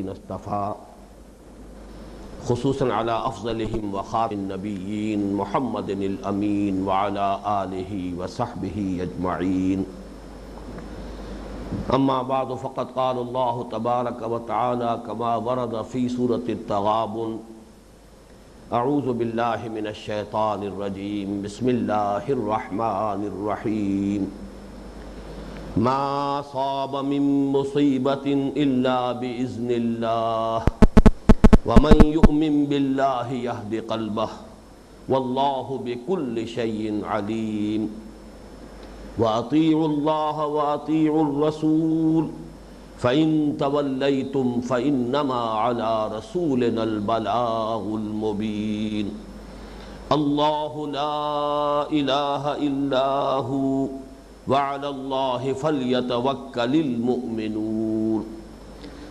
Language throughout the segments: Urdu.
اصطفى خصوصا على افضلهم وخاتم النبيين محمد الامين وعلى آله وصحبه اجمعين. اما بعد فقد قال الله تبارك وتعالى كما ورد في سورة التغابن: اعوذ بالله من الشيطان الرجيم بسم الله الرحمن الرحيم. ما صاب من مصيبة إلا بإذن الله ومن يؤمن بالله يهد قلبه والله بكل شيء عليم. وأطيعوا الله وأطيعوا الرسول فإن توليتم فإنما على رسولنا البلاغ المبين. الله لا إله إلا هو وعلى الله فليتوكل المؤمنون.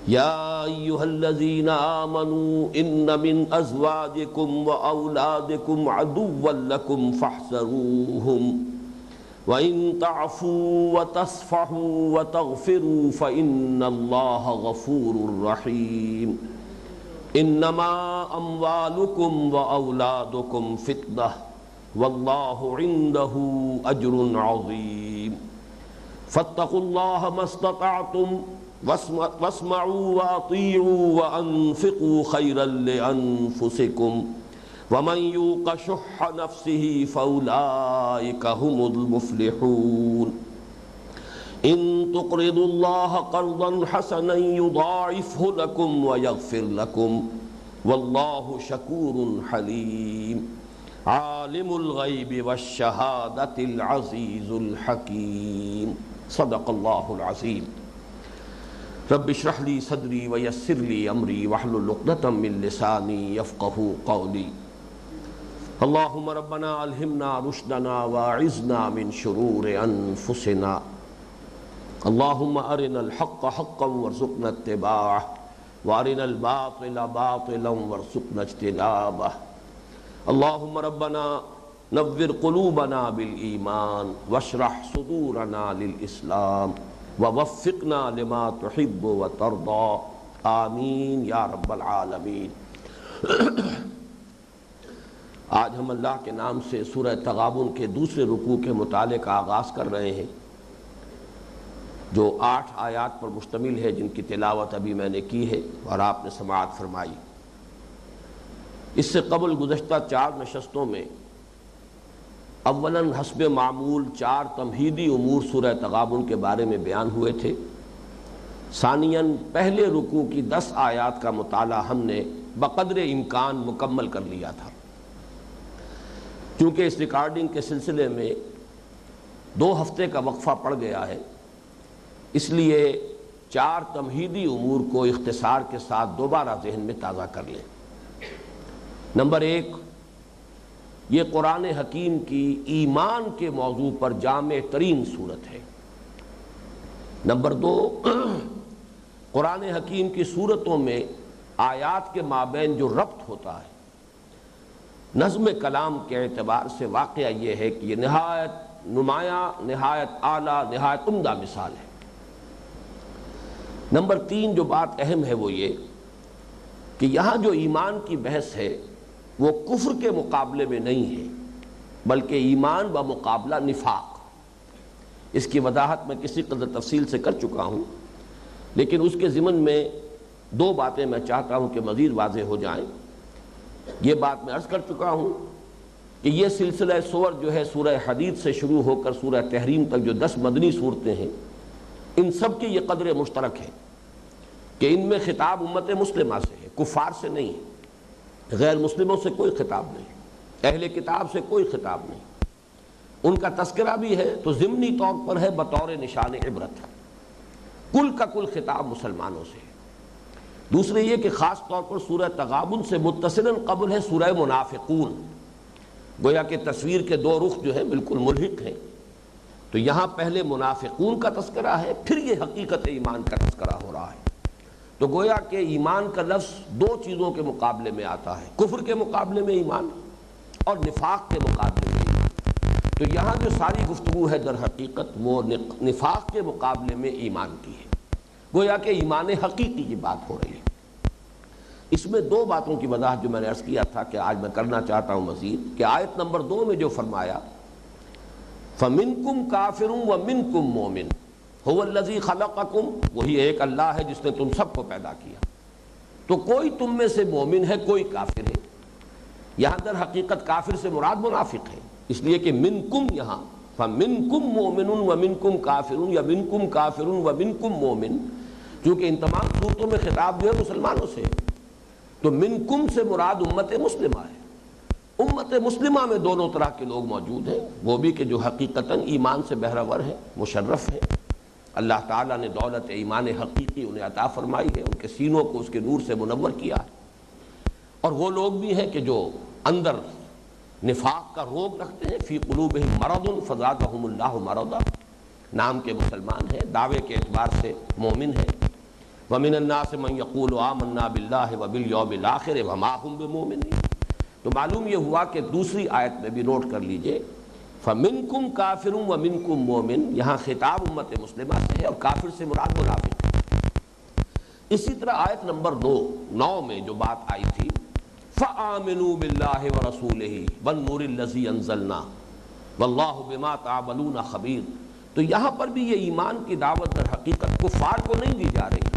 يا أيها الذين آمنوا إن من أزواجكم وأولادكم عدوا لكم فاحذروهم وإن تعفوا وتصفحوا وتغفروا فإن الله غفور رحيم. إنما أموالكم وأولادكم فتنة واللہ عنده اجر عظیم. فاتقوا اللہ ما استطعتم واسمعوا واطیعوا وانفقوا خیرا لانفسکم ومن یوق شح نفسہ فاولئک هم المفلحون. ان تقرضوا اللہ قرضا حسنا یضاعفہ لکم ویغفر لکم واللہ شکور حلیم. عالم الغیب والشہادۃ العزیز الحکیم. صدق اللہ العظیم. رب اشرح لی صدری ویسر لی امری واحلل عقدۃ من لسانی یفقہوا قولی. اللہم ربنا الہمنا رشدنا واعذنا من شرور انفسنا. اللہم ارنا الحق حقا وارزقنا اتباعہ وارنا الباطل باطلا وارزقنا اجتنابہ. اللہم ربنا نور قلوبنا بالایمان واشرح صدورنا للاسلام ووفقنا لما تحب وترضى آمین یا رب العالمین. آج ہم اللہ کے نام سے سورہ تغابن کے دوسرے رکوع کے مطالعے کا آغاز کر رہے ہیں، جو 8 آیات پر مشتمل ہے، جن کی تلاوت ابھی میں نے کی ہے اور آپ نے سماعت فرمائی. اس سے قبل گزشتہ 4 نشستوں میں اولاً حسب معمول 4 تمہیدی امور سورہ تغابن کے بارے میں بیان ہوئے تھے. ثانیاً پہلے رکوع کی 10 آیات کا مطالعہ ہم نے بقدر امکان مکمل کر لیا تھا. چونکہ اس ریکارڈنگ کے سلسلے میں 2 ہفتے کا وقفہ پڑ گیا ہے، اس لیے 4 تمہیدی امور کو اختصار کے ساتھ دوبارہ ذہن میں تازہ کر لیں. نمبر 1، یہ قرآن حکیم کی ایمان کے موضوع پر جامع ترین صورت ہے. نمبر 2، قرآن حکیم کی صورتوں میں آیات کے مابین جو ربط ہوتا ہے نظم کلام کے اعتبار سے، واقعہ یہ ہے کہ یہ نہایت نمایاں، نہایت اعلیٰ، نہایت عمدہ مثال ہے. نمبر 3، جو بات اہم ہے وہ یہ کہ یہاں جو ایمان کی بحث ہے وہ کفر کے مقابلے میں نہیں ہے، بلکہ ایمان بمقابلہ نفاق. اس کی وضاحت میں کسی قدر تفصیل سے کر چکا ہوں، لیکن اس کے ضمن میں 2 باتیں میں چاہتا ہوں کہ مزید واضح ہو جائیں. یہ بات میں عرض کر چکا ہوں کہ یہ سلسلہ سور جو ہے سورہ حدید سے شروع ہو کر سورہ تحریم تک جو 10 مدنی صورتیں ہیں، ان سب کی یہ قدر مشترک ہے کہ ان میں خطاب امت مسلمہ سے ہے، کفار سے نہیں ہے. غیر مسلموں سے کوئی خطاب نہیں، اہل کتاب سے کوئی خطاب نہیں. ان کا تذکرہ بھی ہے تو ضمنی طور پر ہے، بطور نشان عبرت. کل کا کل خطاب مسلمانوں سے ہے. دوسرے یہ کہ خاص طور پر سورہ تغابن سے متصلاً قبل ہے سورہ منافقون. گویا کہ تصویر کے 2 رخ جو ہیں بالکل ملحق ہیں. تو یہاں پہلے منافقون کا تذکرہ ہے، پھر یہ حقیقت ایمان کا تذکرہ ہو رہا ہے. تو گویا کہ ایمان کا لفظ 2 چیزوں کے مقابلے میں آتا ہے، کفر کے مقابلے میں ایمان اور نفاق کے مقابلے میں ایمان. تو یہاں جو ساری گفتگو ہے در حقیقت وہ نفاق کے مقابلے میں ایمان کی ہے. گویا کہ ایمان حقیقی کی بات ہو رہی ہے. اس میں دو باتوں کی وضاحت جو میں نے عرض کیا تھا کہ آج میں کرنا چاہتا ہوں مزید، کہ آیت نمبر 2 میں جو فرمایا فَمِنْكُمْ كَافِرٌ وَمِنْكُمْ مُؤْمِنٌ هُوَ الَّذِي خَلَقَكُمْ، وہی ایک اللہ ہے جس نے تم سب کو پیدا کیا، تو کوئی تم میں سے مومن ہے، کوئی کافر ہے۔ یہاں در حقیقت کافر سے مراد منافق ہے، اس لیے کہ منکم یہاں فَمِنْكُمْ مُؤْمِنٌ وَمِنْكُمْ كَافِرٌ یا منکم کافر ومنکم مومن، کیونکہ ان تمام صورتوں میں خطاب جو ہے مسلمانوں سے، تو منکم سے مراد امت مسلمہ ہے۔ امت مسلمہ میں دونوں طرح کے لوگ موجود ہیں، وہ بھی کہ جو حقیقتاً ایمان سے بہرور ہیں، مشرف ہیں، اللہ تعالیٰ نے دولت ایمان حقیقی انہیں عطا فرمائی ہے، ان کے سینوں کو اس کے نور سے منور کیا ہے، اور وہ لوگ بھی ہیں کہ جو اندر نفاق کا روگ رکھتے ہیں، فی قلوبہم مرض فزادہم اللہ مرضا، نام کے مسلمان ہیں، دعوے کے اعتبار سے مومن ہیں۔ وَمِنَ النَّاسِ مَن يَقُولُ آمَنَّا بِاللَّهِ وَبِالْيَوْمِ الْآخِرِ وَمَا هُمْ بِمُؤْمِنِينَ۔ تو معلوم یہ ہوا کہ دوسری آیت میں بھی نوٹ کر لیجئے، فَمِنْكُمْ كَافِرٌ وَمِنْكُمْ مُؤْمِنٌ، یہاں خطاب امت مسلمہ سے ہے اور کافر سے مراد منافق ہے۔ اسی طرح آیت نمبر 9 میں جو بات آئی تھی فَآمِنُوا بِاللَّهِ وَرَسُولِهِ وَالنُّورِ الَّذِي أَنزَلْنَا وَاللَّهُ بِمَا تَعْمَلُونَ خَبِيرٌ۔ تو یہاں پر بھی یہ ایمان کی دعوت در حقیقت کفار کو نہیں دی جا رہی،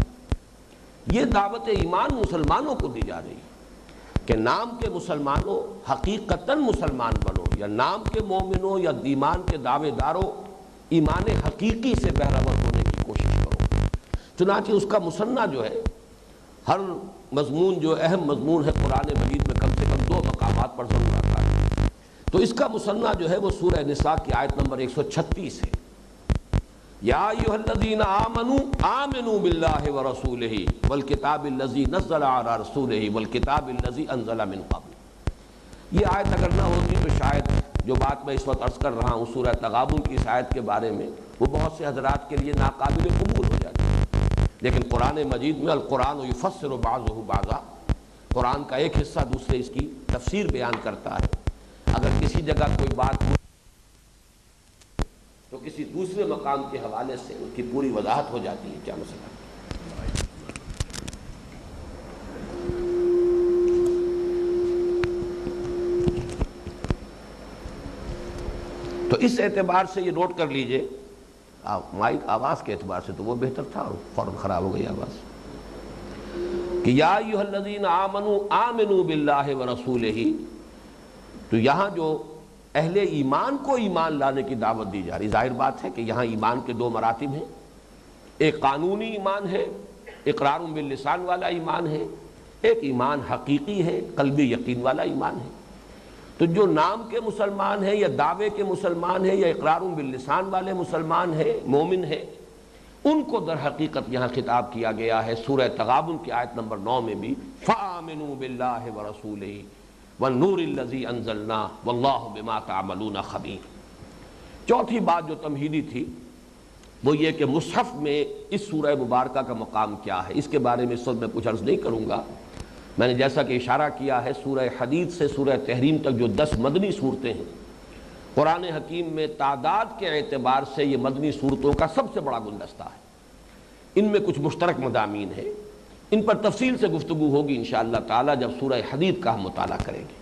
یہ دعوت ایمان مسلمانوں کو دی جا رہی ہے کہ نام کے مسلمانوں حقیقتاً مسلمان بنو، یا نام کے مومنوں یا ایمان کے دعوے داروں ایمان حقیقی سے بہرور ہونے کی کوشش کرو۔ چنانچہ اس کا مثنیٰ جو ہے، ہر مضمون جو اہم مضمون ہے قرآن مجید میں کم سے کم 2 مقامات پر ضرور آتا ہے، تو اس کا مثنیٰ جو ہے وہ سورہ نساء کی آیت نمبر 136 ہے، یا ایھا الذین آمنوا آمنوا باللہ ورسولہ والکتاب الذی نزل علی رسولہ والکتاب الذی انزل من قبل۔ یہ آیت اگر نہ ہوتی تو شاید جو بات میں اس وقت عرض کر رہا ہوں سورہ تغابن کی اس آیت کے بارے میں، وہ بہت سے حضرات کے لیے ناقابل قبول ہو جاتی، لیکن قرآن مجید میں القرآن یفسر بعضہ بعضا، قرآن کا ایک حصہ دوسرے اس کی تفسیر بیان کرتا ہے۔ اگر کسی جگہ کوئی بات تو کسی دوسرے مقام کے حوالے سے اس کی پوری وضاحت ہو جاتی ہے، کیا مسئلہ ہے۔ تو اس اعتبار سے یہ نوٹ کر لیجئے، مائک آواز کے اعتبار سے تو وہ بہتر تھا، فوراً خراب ہو گئی آواز، کہ یا ایھا الذین آمنوا آمنوا باللہ ورسولہ، تو یہاں جو اہل ایمان کو ایمان لانے کی دعوت دی جا رہی، ظاہر بات ہے کہ یہاں ایمان کے 2 مراتب ہیں، ایک قانونی ایمان ہے، اقرار باللسان والا ایمان ہے، ایک ایمان حقیقی ہے، قلبی یقین والا ایمان ہے۔ تو جو نام کے مسلمان ہیں یا دعوے کے مسلمان ہیں یا اقرار باللسان والے مسلمان ہیں، مومن ہیں، ان کو در حقیقت یہاں خطاب کیا گیا ہے۔ سورہ تغابن کی آیت نمبر 9 میں بھی فَآمِنُوا بِاللَّهِ وَرَسُولِهِ وَالنُّورِ الَّذِي أَنزَلْنَا وَاللَّهُ بِمَا تَعْمَلُونَ خَبِيرٌ۔ چوتھی بات جو تمہیدی تھی وہ یہ کہ مصحف میں اس سورہ مبارکہ کا مقام کیا ہے، اس کے بارے میں اس وقت میں کچھ عرض نہیں کروں گا۔ میں نے جیسا کہ اشارہ کیا ہے سورہ حدید سے سورہ تحریم تک جو 10 مدنی صورتیں ہیں، قرآن حکیم میں تعداد کے اعتبار سے یہ مدنی صورتوں کا سب سے بڑا گلدستہ ہے۔ ان میں کچھ مشترک مضامین ہیں، ان پر تفصیل سے گفتگو ہوگی انشاءاللہ تعالی جب سورہ حدید کا ہم مطالعہ کریں گے۔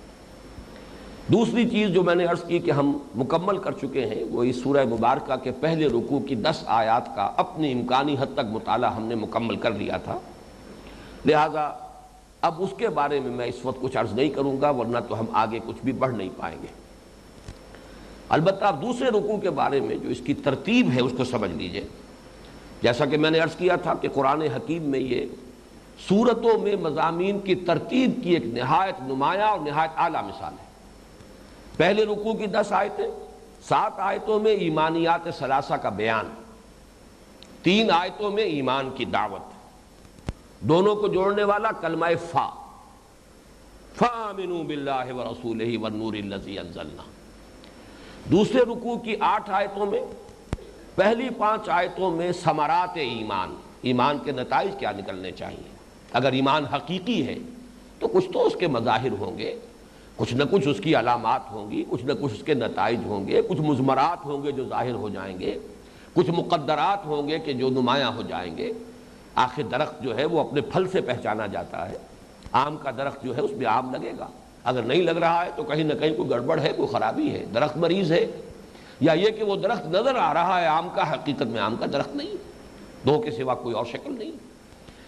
دوسری چیز جو میں نے عرض کی کہ ہم مکمل کر چکے ہیں، وہ اس سورہ مبارکہ کے پہلے رکوع کی 10 آیات کا اپنی امکانی حد تک مطالعہ ہم نے مکمل کر لیا تھا، لہذا اب اس کے بارے میں اس وقت کچھ عرض نہیں کروں گا، ورنہ تو ہم آگے کچھ بھی پڑھ نہیں پائیں گے۔ البتہ اب دوسرے رکوع کے بارے میں جو اس کی ترتیب ہے اس کو سمجھ لیجئے۔ جیسا کہ میں نے عرض کیا تھا کہ قرآن حکیم میں یہ سورتوں میں مضامین کی ترتیب کی ایک نہایت نمایاں اور نہایت اعلیٰ مثال ہے۔ پہلے رکوع کی 10 آیتیں، 7 آیتوں میں ایمانیات ثلاثہ کا بیان، 3 آیتوں میں ایمان کی دعوت، دونوں کو جوڑنے والا کلمہ فا، فَآمِنُوا بِاللَّهِ وَرَسُولِهِ وَالنُّورِ الَّذِي أَنزَلْنَا۔ دوسرے رکوع کی 8 آیتوں میں، پہلی 5 آیتوں میں ثمرات ایمان، ایمان کے نتائج کیا نکلنے چاہیے۔ اگر ایمان حقیقی ہے تو کچھ تو اس کے مظاہر ہوں گے، کچھ نہ کچھ اس کی علامات ہوں گی، کچھ نہ کچھ اس کے نتائج ہوں گے، کچھ مضمرات ہوں گے جو ظاہر ہو جائیں گے، کچھ مقدرات ہوں گے کہ جو نمایاں ہو جائیں گے۔ آخر درخت جو ہے وہ اپنے پھل سے پہچانا جاتا ہے، آم کا درخت جو ہے اس میں آم لگے گا، اگر نہیں لگ رہا ہے تو کہیں نہ کہیں کوئی گڑبڑ ہے، کوئی خرابی ہے، درخت مریض ہے، یا یہ کہ وہ درخت نظر آ رہا ہے آم کا، حقیقت میں آم کا درخت نہیں، دو کے سوا کوئی اور شکل نہیں۔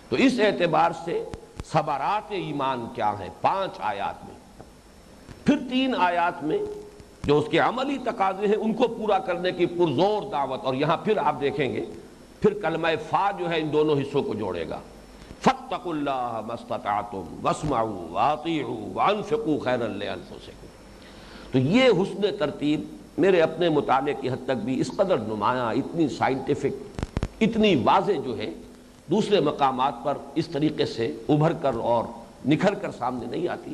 تو اس اعتبار سے ثمرات ایمان کیا ہیں 5 آیات میں، پھر 3 آیات میں جو اس کے عملی تقاضے ہیں ان کو پورا کرنے کی پرزور دعوت، اور یہاں پھر آپ دیکھیں گے پھر کلمہ فا جو ہے ان دونوں حصوں کو جوڑے گا، فاتقوا اللہ ما استطعتم واسمعوا واطیعوا وانفقوا خیرا لانفسکم۔ تو یہ حسن ترتیب میرے اپنے مطالعے کی حد تک بھی اس قدر نمایاں، اتنی سائنٹیفک، اتنی واضح جو ہے دوسرے مقامات پر اس طریقے سے ابھر کر اور نکھر کر سامنے نہیں آتی،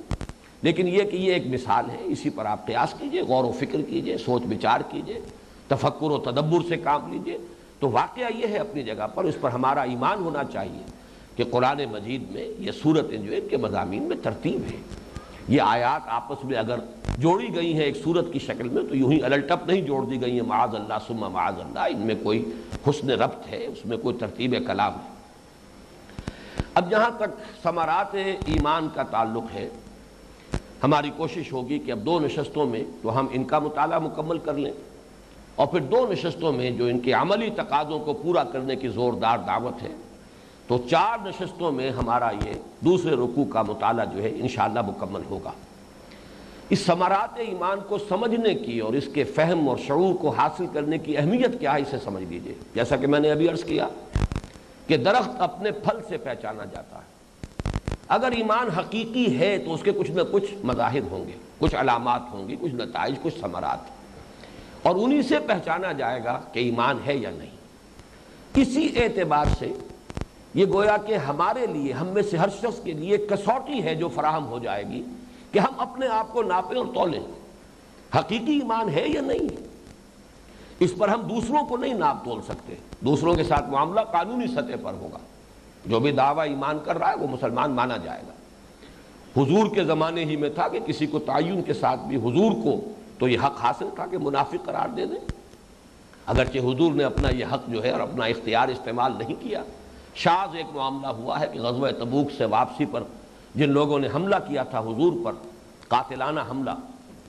لیکن یہ کہ یہ ایک مثال ہے، اسی پر آپ قیاس کیجئے، غور و فکر کیجئے، سوچ بچار کیجئے، تفکر و تدبر سے کام لیجئے۔ تو واقعہ یہ ہے اپنی جگہ پر، اس پر ہمارا ایمان ہونا چاہیے کہ قرآن مجید میں یہ صورتیں جو ان کے مضامین میں ترتیب ہے، یہ آیات آپس میں اگر جوڑی گئی ہیں ایک صورت کی شکل میں تو یوں ہی الٹپ نہیں جوڑ دی گئی ہیں معاذ اللہ ثم معاذ اللہ، ان میں کوئی حسن ربط ہے، اس میں کوئی ترتیب کلام ہے۔ اب جہاں تک ثمرات ایمان کا تعلق ہے، ہماری کوشش ہوگی کہ اب 2 نشستوں میں تو ہم ان کا مطالعہ مکمل کر لیں، اور پھر 2 نشستوں میں جو ان کے عملی تقاضوں کو پورا کرنے کی زوردار دعوت ہے، تو 4 نشستوں میں ہمارا یہ دوسرے رکوع کا مطالعہ جو ہے انشاءاللہ مکمل ہوگا۔ اس ثمرات ایمان کو سمجھنے کی اور اس کے فہم اور شعور کو حاصل کرنے کی اہمیت کیا ہے اسے سمجھ لیجئے۔ جیسا کہ میں نے ابھی عرض کیا کہ درخت اپنے پھل سے پہچانا جاتا ہے، اگر ایمان حقیقی ہے تو اس کے کچھ نہ کچھ مظاہر ہوں گے، کچھ علامات ہوں گی، کچھ نتائج، کچھ ثمرات، اور انہی سے پہچانا جائے گا کہ ایمان ہے یا نہیں۔ اسی اعتبار سے یہ گویا کہ ہمارے لیے، ہم میں سے ہر شخص کے لیے کسوٹی ہے جو فراہم ہو جائے گی کہ ہم اپنے آپ کو ناپیں اور تولیں، حقیقی ایمان ہے یا نہیں ہے۔ اس پر ہم دوسروں کو نہیں ناپ تول سکتے، دوسروں کے ساتھ معاملہ قانونی سطح پر ہوگا، جو بھی دعویٰ ایمان کر رہا ہے وہ مسلمان مانا جائے گا۔ حضور کے زمانے ہی میں تھا کہ کسی کو تعین کے ساتھ بھی حضور کو تو یہ حق حاصل تھا کہ منافق قرار دے دیں، اگرچہ حضور نے اپنا یہ حق جو ہے اور اپنا اختیار استعمال نہیں کیا۔ شاذ ایک معاملہ ہوا ہے کہ غزوہ تبوک سے واپسی پر جن لوگوں نے حملہ کیا تھا حضور پر، قاتلانہ حملہ،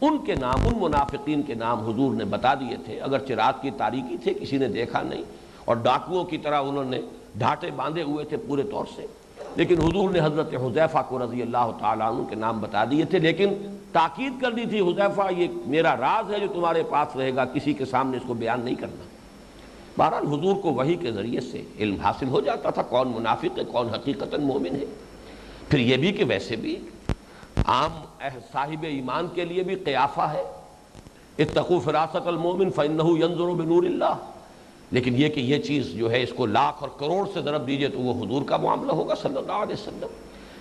ان کے نام، ان منافقین کے نام حضور نے بتا دیے تھے، اگرچہ رات کی تاریکی تھے، کسی نے دیکھا نہیں، اور ڈاکوؤں کی طرح انہوں نے ڈھانٹے باندھے ہوئے تھے پورے طور سے، لیکن حضور نے حضرت حذیفہ کو رضی اللہ تعالیٰ عنہ کے نام بتا دیے تھے، لیکن تاکید کر دی تھی حذیفہ یہ میرا راز ہے جو تمہارے پاس رہے گا، کسی کے سامنے اس کو بیان نہیں کرنا۔ بہرحال حضور کو وحی کے ذریعے سے علم حاصل ہو جاتا تھا کون منافق ہے، کون حقیقتاً مومن ہے۔ پھر یہ بھی کہ ویسے بھی عام صاحب ایمان کے لیے بھی قیافہ ہے، اتقوا فراست المومن فإنہ ینظر بنور اللہ، لیکن یہ کہ یہ چیز جو ہے اس کو لاکھ اور کروڑ سے ضرب دیجئے تو وہ حضور کا معاملہ ہوگا صلی اللہ علیہ وسلم،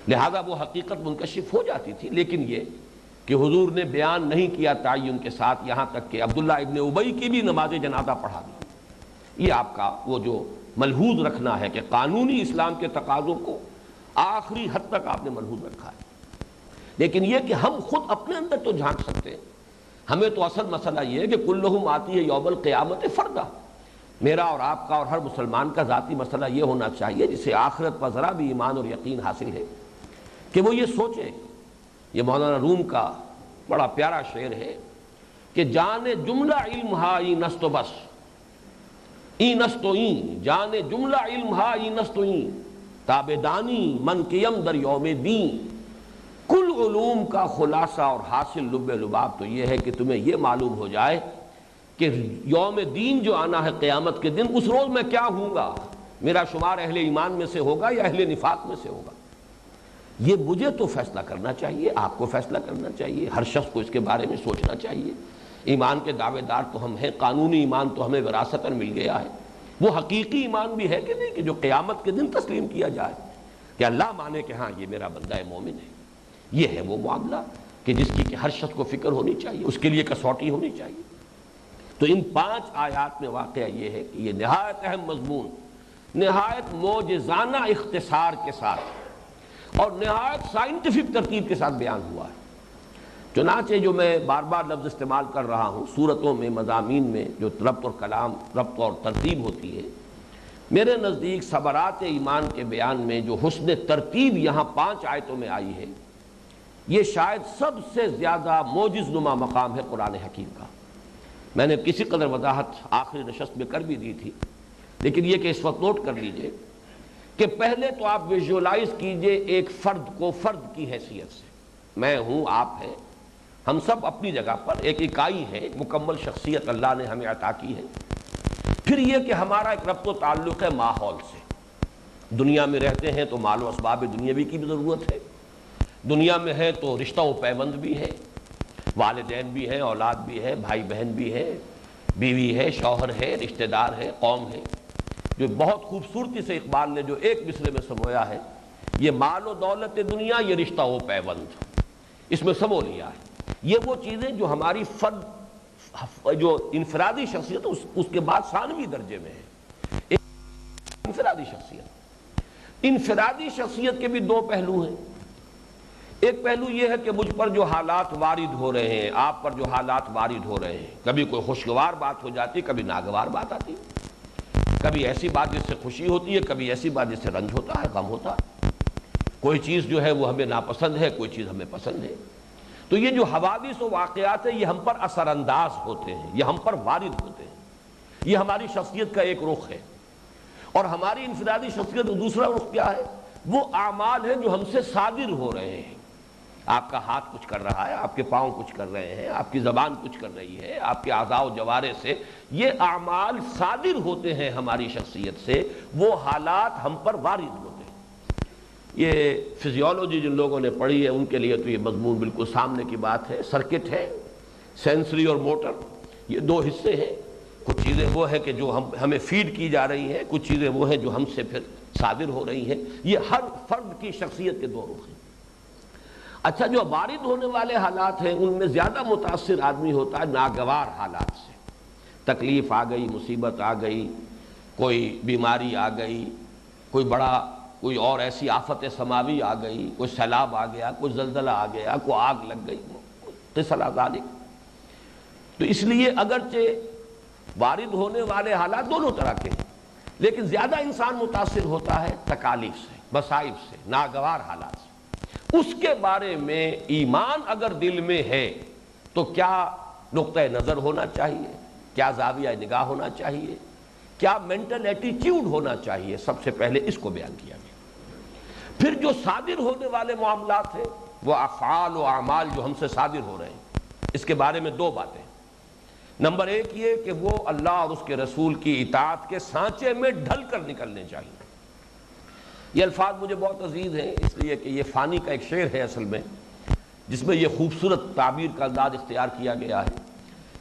لہذا وہ حقیقت منکشف ہو جاتی تھی۔ لیکن یہ کہ حضور نے بیان نہیں کیا تعین کے ساتھ، یہاں تک کہ عبداللہ ابن ابی کی بھی نماز جنازہ پڑھا دی، یہ آپ کا وہ جو ملحوظ رکھنا ہے کہ قانونی اسلام کے تقاضوں کو آخری حد تک آپ نے ملحوظ رکھا ہے۔ لیکن یہ کہ ہم خود اپنے اندر تو جھانک سکتے ہیں، ہمیں تو اصل مسئلہ یہ ہے کہ کلہم آتی ہے یوم القیامت فردا، میرا اور آپ کا اور ہر مسلمان کا ذاتی مسئلہ یہ ہونا چاہیے جسے آخرت پر ذرا بھی ایمان اور یقین حاصل ہے کہ وہ یہ سوچے۔ یہ مولانا روم کا بڑا پیارا شعر ہے کہ جان جملہ علم ہا ای نست و بس، این است و این جان جملہ علم ہا ای نست و این تابدانی من کیم در یوم دین، کل علوم کا خلاصہ اور حاصل لب لباب تو یہ ہے کہ تمہیں یہ معلوم ہو جائے کہ یوم دین جو آنا ہے قیامت کے دن، اس روز میں کیا ہوں گا، میرا شمار اہل ایمان میں سے ہوگا یا اہل نفاق میں سے ہوگا۔ یہ مجھے تو فیصلہ کرنا چاہیے، آپ کو فیصلہ کرنا چاہیے، ہر شخص کو اس کے بارے میں سوچنا چاہیے۔ ایمان کے دعوے دار تو ہم ہیں، قانونی ایمان تو ہمیں وراثتاً مل گیا ہے، وہ حقیقی ایمان بھی ہے کہ نہیں کہ جو قیامت کے دن تسلیم کیا جائے کہ اللہ مانے کہ ہاں یہ میرا بندہ مومن ہے۔ یہ ہے وہ معاملہ کہ جس کی کہ ہر شخص کو فکر ہونی چاہیے، اس کے لیے کسوٹی ہونی چاہیے۔ تو ان 5 آیات میں واقعہ یہ ہے کہ یہ نہایت اہم مضمون نہایت معجزانہ اختصار کے ساتھ اور نہایت سائنٹیفک ترتیب کے ساتھ بیان ہوا ہے۔ چنانچہ جو میں بار بار لفظ استعمال کر رہا ہوں، صورتوں میں، مضامین میں جو ربط اور کلام، ربط اور ترتیب ہوتی ہے، میرے نزدیک ثمرات ایمان کے بیان میں جو حسن ترتیب یہاں 5 آیتوں میں آئی ہے، یہ شاید سب سے زیادہ معجز نما مقام ہے قرآن حکیم کا۔ میں نے کسی قدر وضاحت آخری نشست میں کر بھی دی تھی، لیکن یہ کہ اس وقت نوٹ کر لیجئے کہ پہلے تو آپ ویژولائز کیجئے ایک فرد کو فرد کی حیثیت سے، میں ہوں، آپ ہیں، ہم سب اپنی جگہ پر ایک اکائی ہے، ایک مکمل شخصیت اللہ نے ہمیں عطا کی ہے۔ پھر یہ کہ ہمارا ایک ربط و تعلق ہے ماحول سے، دنیا میں رہتے ہیں تو مال و اسباب دنیاوی کی بھی ضرورت ہے، دنیا میں ہے تو رشتہ و پیوند بھی ہے، والدین بھی ہیں، اولاد بھی ہے، بھائی بہن بھی ہے، بیوی ہے، شوہر ہے، رشتہ دار ہے، قوم ہے۔ جو بہت خوبصورتی سے اقبال نے جو ایک مصرے میں سمویا ہے، یہ مال و دولت دنیا، یہ رشتہ و پیوند، اس میں سمو لیا ہے۔ یہ وہ چیزیں جو ہماری فرد جو انفرادی شخصیت اس کے بعد ثانوی درجے میں ہے۔ ایک انفرادی شخصیت کے بھی 2 پہلو ہیں۔ ایک پہلو یہ ہے کہ مجھ پر جو حالات وارد ہو رہے ہیں، آپ پر جو حالات وارد ہو رہے ہیں، کبھی کوئی خوشگوار بات ہو جاتی، کبھی ناگوار بات آتی، کبھی ایسی بات جس سے خوشی ہوتی ہے، کبھی ایسی بات جس سے رنج ہوتا ہے، غم ہوتا ہے، کوئی چیز جو ہے وہ ہمیں ناپسند ہے، کوئی چیز ہمیں پسند ہے۔ تو یہ جو حوادث و واقعات ہیں، یہ ہم پر اثر انداز ہوتے ہیں، یہ ہم پر وارد ہوتے ہیں، یہ ہماری شخصیت کا ایک رخ ہے۔ اور ہماری انفرادی شخصیت کا دوسرا رخ کیا ہے؟ وہ اعمال ہیں جو ہم سے صادر ہو رہے ہیں۔ آپ کا ہاتھ کچھ کر رہا ہے، آپ کے پاؤں کچھ کر رہے ہیں، آپ کی زبان کچھ کر رہی ہے، آپ کے اعضاء و جوارح سے یہ اعمال صادر ہوتے ہیں ہماری شخصیت سے، وہ حالات ہم پر وارد ہوتے ہیں۔ یہ فزیولوجی جن لوگوں نے پڑھی ہے ان کے لیے تو یہ مضمون بالکل سامنے کی بات ہے۔ سرکٹ ہے، سینسری اور موٹر، یہ 2 حصے ہیں۔ کچھ چیزیں وہ ہیں کہ جو ہمیں فیڈ کی جا رہی ہیں، کچھ چیزیں وہ ہیں جو ہم سے پھر صادر ہو رہی ہیں۔ یہ ہر فرد کی شخصیت کے 2 رخ ہیں۔ اچھا، جو وارد ہونے والے حالات ہیں ان میں زیادہ متاثر آدمی ہوتا ہے ناگوار حالات سے۔ تکلیف آ گئی، مصیبت آ گئی، کوئی بیماری آ گئی، کوئی اور ایسی آفت سماوی آ گئی، کوئی سیلاب آ گیا، کوئی زلزلہ آ گیا، کوئی آگ لگ گئی، قصہ ذالک۔ تو اس لیے اگرچہ وارد ہونے والے حالات دونوں طرح کے ہیں، لیکن زیادہ انسان متاثر ہوتا ہے تکالیف سے، مصائب سے، ناگوار حالات سے۔ اس کے بارے میں ایمان اگر دل میں ہے تو کیا نقطہ نظر ہونا چاہیے، کیا زاویہ نگاہ ہونا چاہیے، کیا مینٹل ایٹیچیوڈ ہونا چاہیے، سب سے پہلے اس کو بیان کیا گیا۔ پھر جو صادر ہونے والے معاملات ہیں، وہ افعال و اعمال جو ہم سے صادر ہو رہے ہیں، اس کے بارے میں 2 باتیں۔ نمبر 1 یہ کہ وہ اللہ اور اس کے رسول کی اطاعت کے سانچے میں ڈھل کر نکلنے چاہیے۔ یہ الفاظ مجھے بہت عزیز ہیں، اس لیے کہ یہ فانی کا ایک شعر ہے اصل میں، جس میں یہ خوبصورت تعبیر کا انداز اختیار کیا گیا ہے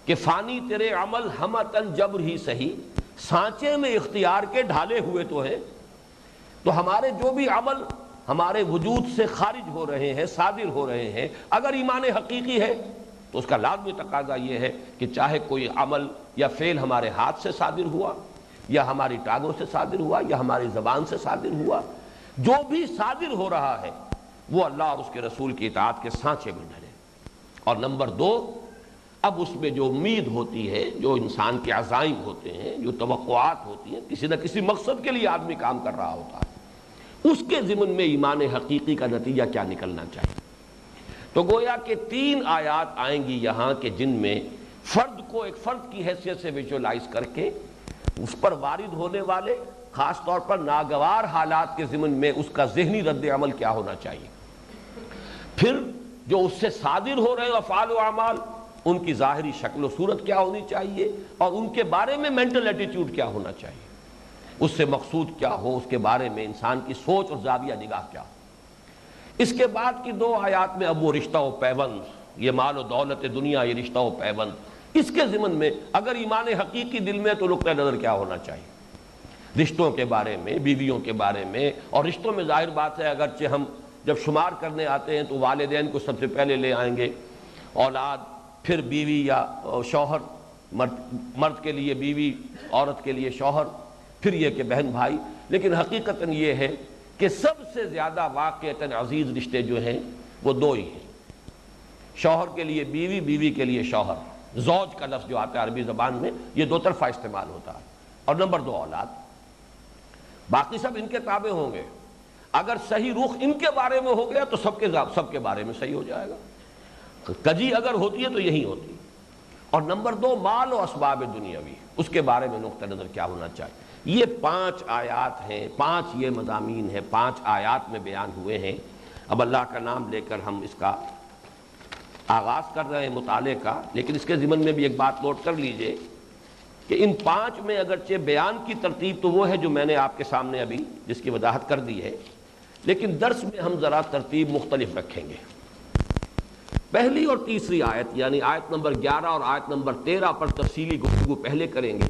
کہ فانی تیرے عمل ہمتن جبر ہی سہی، سانچے میں اختیار کے ڈھالے ہوئے تو ہیں۔ تو ہمارے جو بھی عمل ہمارے وجود سے خارج ہو رہے ہیں، صادر ہو رہے ہیں، اگر ایمان حقیقی ہے تو اس کا لازمی تقاضا یہ ہے کہ چاہے کوئی عمل یا فعل ہمارے ہاتھ سے صادر ہوا، یا ہماری ٹانگوں سے صادر ہوا، یا ہماری زبان سے صادر ہوا، جو بھی صادر ہو رہا ہے وہ اللہ اور اس کے رسول کی اطاعت کے سانچے میں ڈھلے۔ اور نمبر 2، اب اس میں جو امید ہوتی ہے، جو انسان کے عزائم ہوتے ہیں، جو توقعات ہوتی ہیں، کسی نہ کسی مقصد کے لیے آدمی کام کر رہا ہوتا ہے، اس کے ضمن میں ایمان حقیقی کا نتیجہ کیا نکلنا چاہیے۔ تو گویا کہ 3 آیات آئیں گی یہاں کہ جن میں فرد کو ایک فرد کی حیثیت سے ویژولائز کر کے اس پر وارد ہونے والے خاص طور پر ناگوار حالات کے ضمن میں اس کا ذہنی رد عمل کیا ہونا چاہیے، پھر جو اس سے صادر ہو رہے افعال و اعمال ان کی ظاہری شکل و صورت کیا ہونی چاہیے، اور ان کے بارے میں مینٹل ایٹیٹیوڈ کیا ہونا چاہیے، اس سے مقصود کیا ہو، اس کے بارے میں انسان کی سوچ اور زاویہ نگاہ کیا ہو۔ اس کے بعد کی 2 آیات میں اب وہ رشتہ و پیوند، یہ مال و دولت دنیا، یہ رشتہ و پیوند، اس کے ضمن میں اگر ایمان حقیقی دل میں تو نقطہ نظر کیا ہونا چاہیے رشتوں کے بارے میں، بیویوں کے بارے میں۔ اور رشتوں میں ظاہر بات ہے اگرچہ ہم جب شمار کرنے آتے ہیں تو والدین کو سب سے پہلے لے آئیں گے، اولاد، پھر بیوی یا شوہر، مرد کے لیے بیوی، عورت کے لیے شوہر، پھر یہ کہ بہن بھائی۔ لیکن حقیقتاً یہ ہے کہ سب سے زیادہ واقعتاً عزیز رشتے جو ہیں وہ 2 ہی ہیں، شوہر کے لیے بیوی، بیوی کے لیے شوہر۔ زوج کا لفظ جو آتا ہے عربی زبان میں یہ 2 طرفہ استعمال ہوتا ہے۔ اور نمبر 2 اولاد۔ باقی سب ان کے تابع ہوں گے. اگر صحیح رخ ان کے بارے میں ہو گیا تو سب کے بارے میں صحیح ہو جائے گا. کجی اگر ہوتی ہے تو یہی ہوتی ہے. اور نمبر 2 مال و اسباب دنیاوی، اس کے بارے میں نقطہ نظر کیا ہونا چاہیے. یہ 5 آیات ہیں، 5 یہ مضامین ہیں، 5 آیات میں بیان ہوئے ہیں. اب اللہ کا نام لے کر ہم اس کا آغاز کر رہے ہیں مطالعے کا. لیکن اس کے ضمن میں بھی ایک بات نوٹ کر لیجئے کہ ان 5 میں اگرچہ بیان کی ترتیب تو وہ ہے جو میں نے آپ کے سامنے ابھی جس کی وضاحت کر دی ہے، لیکن درس میں ہم ذرا ترتیب مختلف رکھیں گے. پہلی اور تیسری آیت یعنی آیت نمبر 11 اور آیت نمبر 13 پر تفصیلی گفتگو پہلے کریں گے.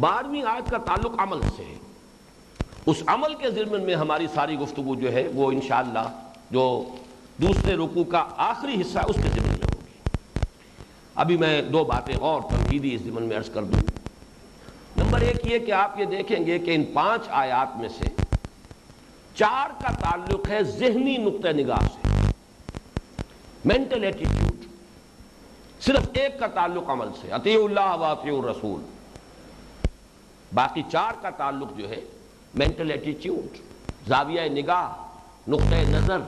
12ویں آیت کا تعلق عمل سے ہے. اس عمل کے ضمن میں ہماری ساری گفتگو جو ہے وہ انشاءاللہ جو دوسرے رکوع کا آخری حصہ اس کے ضمن میں ہوگی. ابھی میں 2 باتیں اور تمہیدی اس ضمن میں عرض کر دوں. نمبر 1 یہ کہ آپ یہ دیکھیں گے کہ ان 5 آیات میں سے 4 کا تعلق ہے ذہنی نقطہ نگاہ سے، مینٹل ایٹیٹیوڈ. صرف 1 کا تعلق عمل سے، اطیعوا اللہ و اطیعوا الرسول. باقی 4 کا تعلق جو ہے مینٹل ایٹیٹیوڈ، زاویہ نگاہ، نقطہ نظر،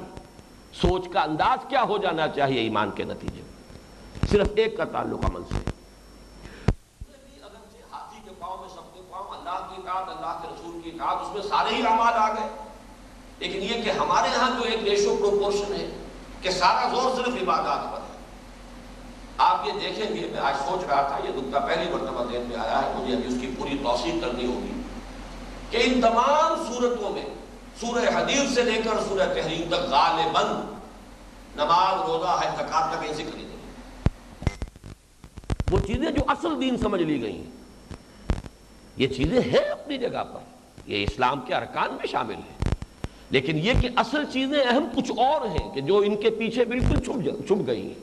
سوچ کا انداز کیا ہو جانا چاہیے ایمان کے نتیجے میں. صرف 1 کا تعلق عمل سے. اگرچہ ہاتھی کے پاؤں میں سب کے پاؤں اللہ کی اطاعت، اللہ کے رسول کی اطاعت، اس میں سارے ہی اعمال آ گئے. لیکن یہ کہ ہمارے ہاں جو ایک ریشو پروپورشن ہے کہ سارا زور صرف عبادات پر ہے. آپ یہ دیکھیں گے، میں آج سوچ رہا تھا، یہ نکتہ پہلی مرتبہ ذہن میں آیا ہے مجھے، ابھی اس کی پوری توثیق کرنی ہوگی کہ ان تمام صورتوں میں سورہ حدید سے لے کر سورہ تحریم تک غالباً نماز، روزہ، حج، زکات تک یہ ذکر نہیں ہے. وہ چیزیں جو اصل دین سمجھ لی گئی ہیں، یہ چیزیں ہیں اپنی جگہ پر، یہ اسلام کے ارکان میں شامل ہیں. لیکن یہ کہ اصل چیزیں اہم کچھ اور ہیں کہ جو ان کے پیچھے بالکل چھپ گئی ہیں.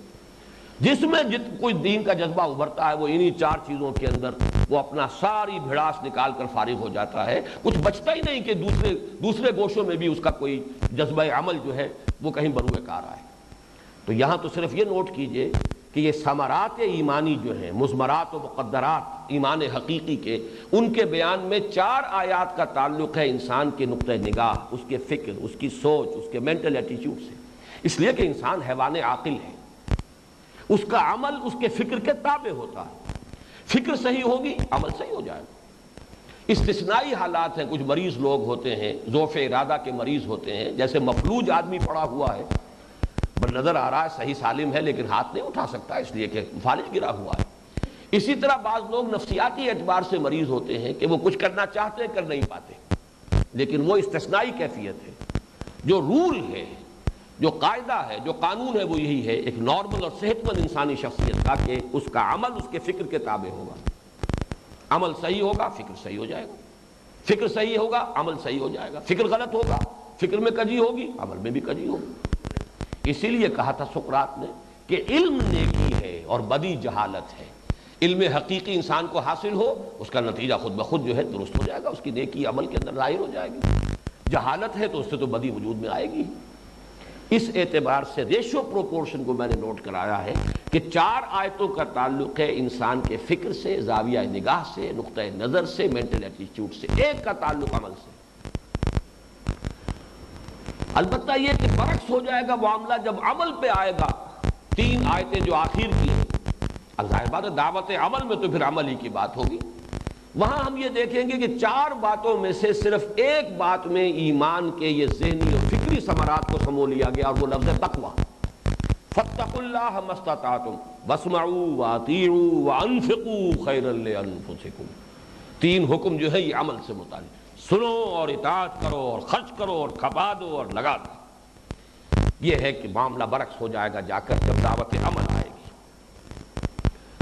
جس میں کوئی دین کا جذبہ ابھرتا ہے وہ انہی 4 چیزوں کے اندر وہ اپنا ساری بھڑاس نکال کر فارغ ہو جاتا ہے. کچھ بچتا ہی نہیں کہ دوسرے گوشوں میں بھی اس کا کوئی جذبہ عمل جو ہے وہ کہیں بروئے کار آئے. تو یہاں تو صرف یہ نوٹ کیجئے کہ یہ ثمرات ایمانی جو ہیں، مضمرات و مقدرات ایمان حقیقی کے، ان کے بیان میں 4 آیات کا تعلق ہے انسان کے نقطہ نگاہ، اس کے فکر، اس کی سوچ، اس کے مینٹل ایٹیٹیوڈ سے. اس لیے کہ انسان حیوان عاقل ہے، اس کا عمل اس کے فکر کے تابع ہوتا ہے. فکر صحیح ہوگی عمل صحیح ہو جائے گا. استثنائی حالات ہیں، کچھ مریض لوگ ہوتے ہیں، ضعف ارادہ کے مریض ہوتے ہیں، جیسے مفلوج آدمی پڑا ہوا ہے، پر نظر آ رہا ہے صحیح سالم ہے لیکن ہاتھ نہیں اٹھا سکتا اس لیے کہ فالج گرا ہوا ہے. اسی طرح بعض لوگ نفسیاتی اعتبار سے مریض ہوتے ہیں کہ وہ کچھ کرنا چاہتے ہیں کر نہیں پاتے، لیکن وہ استثنائی کیفیت ہے. جو رول ہے، جو قاعدہ ہے، جو قانون ہے وہ یہی ہے ایک نارمل اور صحت مند انسانی شخصیت کا کہ اس کا عمل اس کے فکر کے تابع ہوگا. عمل صحیح ہوگا فکر صحیح ہو جائے گا، فکر صحیح ہوگا عمل صحیح ہو جائے گا. فکر غلط ہوگا، فکر میں کجی ہوگی عمل میں بھی کجی ہوگی. اسی لیے کہا تھا سقراط نے کہ علم نیکی ہے اور بدی جہالت ہے. علم حقیقی انسان کو حاصل ہو، اس کا نتیجہ خود بخود جو ہے درست ہو جائے گا، اس کی نیکی عمل کے اندر ظاہر ہو جائے گی. جہالت ہے تو اس سے تو بدی وجود میں آئے گی. اس اعتبار سے ریشو پروپورشن کو میں نے نوٹ کرایا ہے کہ 4 آیتوں کا تعلق ہے انسان کے فکر سے، زاویہ نگاہ سے، نقطہ نظر سے، مینٹل ایٹیٹیوڈ سے. 1 کا تعلق عمل سے. البتہ یہ کہ برعکس ہو جائے گا معاملہ جب عمل پہ آئے گا. 3 آیتیں جو آخر کی ہیں، اب ظاہر بات ہے دعوت عمل میں تو پھر عمل ہی کی بات ہوگی. وہاں ہم یہ دیکھیں گے کہ 4 باتوں میں سے صرف 1 بات میں ایمان کے یہ ذہنی اور فکری ثمرات کو سمو لیا گیا، اور وہ لفظ تقویٰ. فاتقوا اللہ ما استطعتم واسمعوا واطیعوا وانفقوا خیرا لانفسکم. 3 حکم جو ہے یہ عمل سے متعلق. سنو اور اطاعت کرو اور خرچ کرو اور کھپا دو اور لگا دو. یہ ہے کہ معاملہ برعکس ہو جائے گا جا کر جب دعوت عمل آئے گی.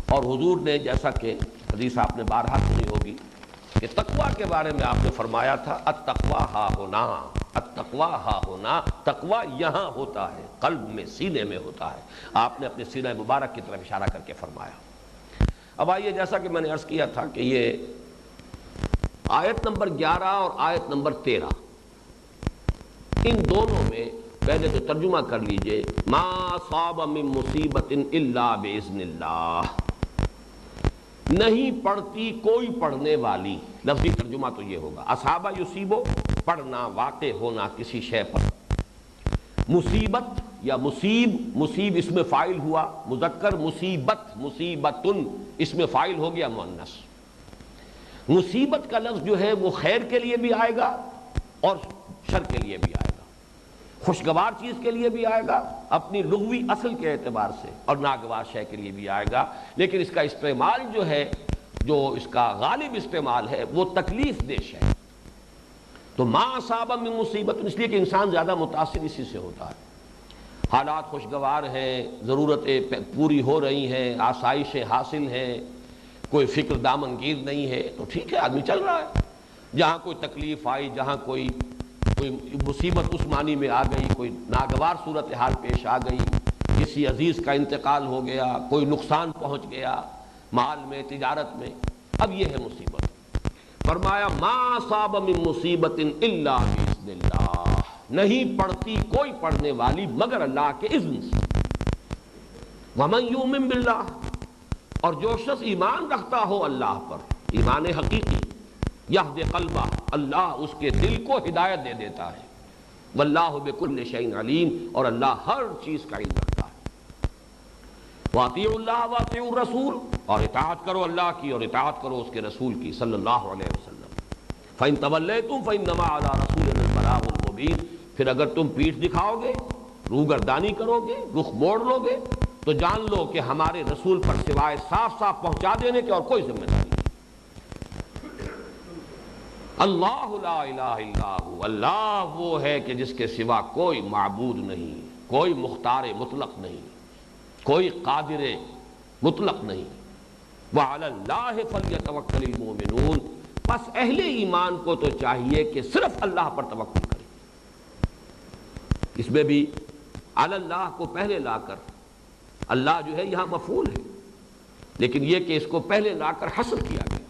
اور حضور نے جیسا کہ حدیث آپ نے بارہا سنی ہوگی کہ تقویٰ کے بارے میں آپ نے فرمایا تھا التقویٰ ہا ہونا، التقویٰ ہا ہونا. تقویٰ یہاں ہوتا ہے، قلب میں، سینے میں ہوتا ہے. آپ نے اپنے سینہ مبارک کی طرف اشارہ کر کے فرمایا. اب آئیے جیسا کہ میں نے عرض کیا تھا کہ یہ آیت نمبر 11 اور آیت نمبر 13 ان دونوں میں پہلے تو ترجمہ کر لیجئے. ما صاب من مصیبت الا باذن اللہ. نہیں پڑھتی کوئی پڑھنے والی، لفظی ترجمہ تو یہ ہوگا، اصابہ یصیبو پڑھنا، واقع ہونا کسی شے پر، مصیبت یا مصیب، مصیب اس میں فاعل ہوا مذکر، مصیبت مصیبتن اس میں فاعل ہو گیا مؤنث۔ مصیبت کا لفظ جو ہے وہ خیر کے لیے بھی آئے گا اور شر کے لیے بھی آئے گا، خوشگوار چیز کے لیے بھی آئے گا اپنی لغوی اصل کے اعتبار سے، اور ناگوار شے کے لیے بھی آئے گا، لیکن اس کا استعمال جو ہے، جو اس کا غالب استعمال ہے وہ تکلیف دیش ہے۔ تو ما اصاب من مصیبت، اس لیے کہ انسان زیادہ متاثر اسی سے ہوتا ہے، حالات خوشگوار ہیں، ضرورتیں پوری ہو رہی ہیں، آسائشیں حاصل ہیں، کوئی فکر دامنگیر نہیں ہے، تو ٹھیک ہے آدمی چل رہا ہے۔ جہاں کوئی تکلیف آئی، جہاں کوئی مصیبت اس معنی میں آ گئی، کوئی ناگوار صورتحال پیش آ گئی، کسی عزیز کا انتقال ہو گیا، کوئی نقصان پہنچ گیا مال میں، تجارت میں، اب یہ ہے مصیبت۔ فرمایا ما اصاب من مصیبت الا باذن اللہ، نہیں پڑھتی کوئی پڑھنے والی مگر اللہ کے اذن سے۔ ومن یؤمن باللہ، اور جو شخص ایمان رکھتا ہو اللہ پر، ایمان حقیقی، یہد قلبہ، اللہ اس کے دل کو ہدایت دے دیتا ہے، واللہ بکل شیء علیم، اور اللہ ہر چیز کا علم رکھتا ہے۔ واطیعوا اللہ واطیعوا الرسول، اور اطاعت کرو اللہ کی اور اطاعت کرو اس کے رسول کی صلی اللہ علیہ وسلم۔ فإن تولیتم فإنما علی رسولنا البلاغ المبین، پھر اگر تم پیٹھ دکھاؤ گے، روگردانی کرو گے، رخ موڑ لو گے، تو جان لو کہ ہمارے رسول پر سوائے صاف صاف پہنچا دینے کے اور کوئی ذمہ داری نہیں۔ اللہ لا الہ الا ہو، اللہ وہ ہے کہ جس کے سوا کوئی معبود نہیں، کوئی مختار مطلق نہیں، کوئی قادر مطلق نہیں۔ وعلی اللہ فلیتوکل المؤمنون، پس اہل ایمان کو تو چاہیے کہ صرف اللہ پر توکل کرے۔ اس میں بھی علی اللہ کو پہلے لا کر، اللہ جو ہے یہاں مفعول ہے، لیکن یہ کہ اس کو پہلے لا کر حصر کیا گیا،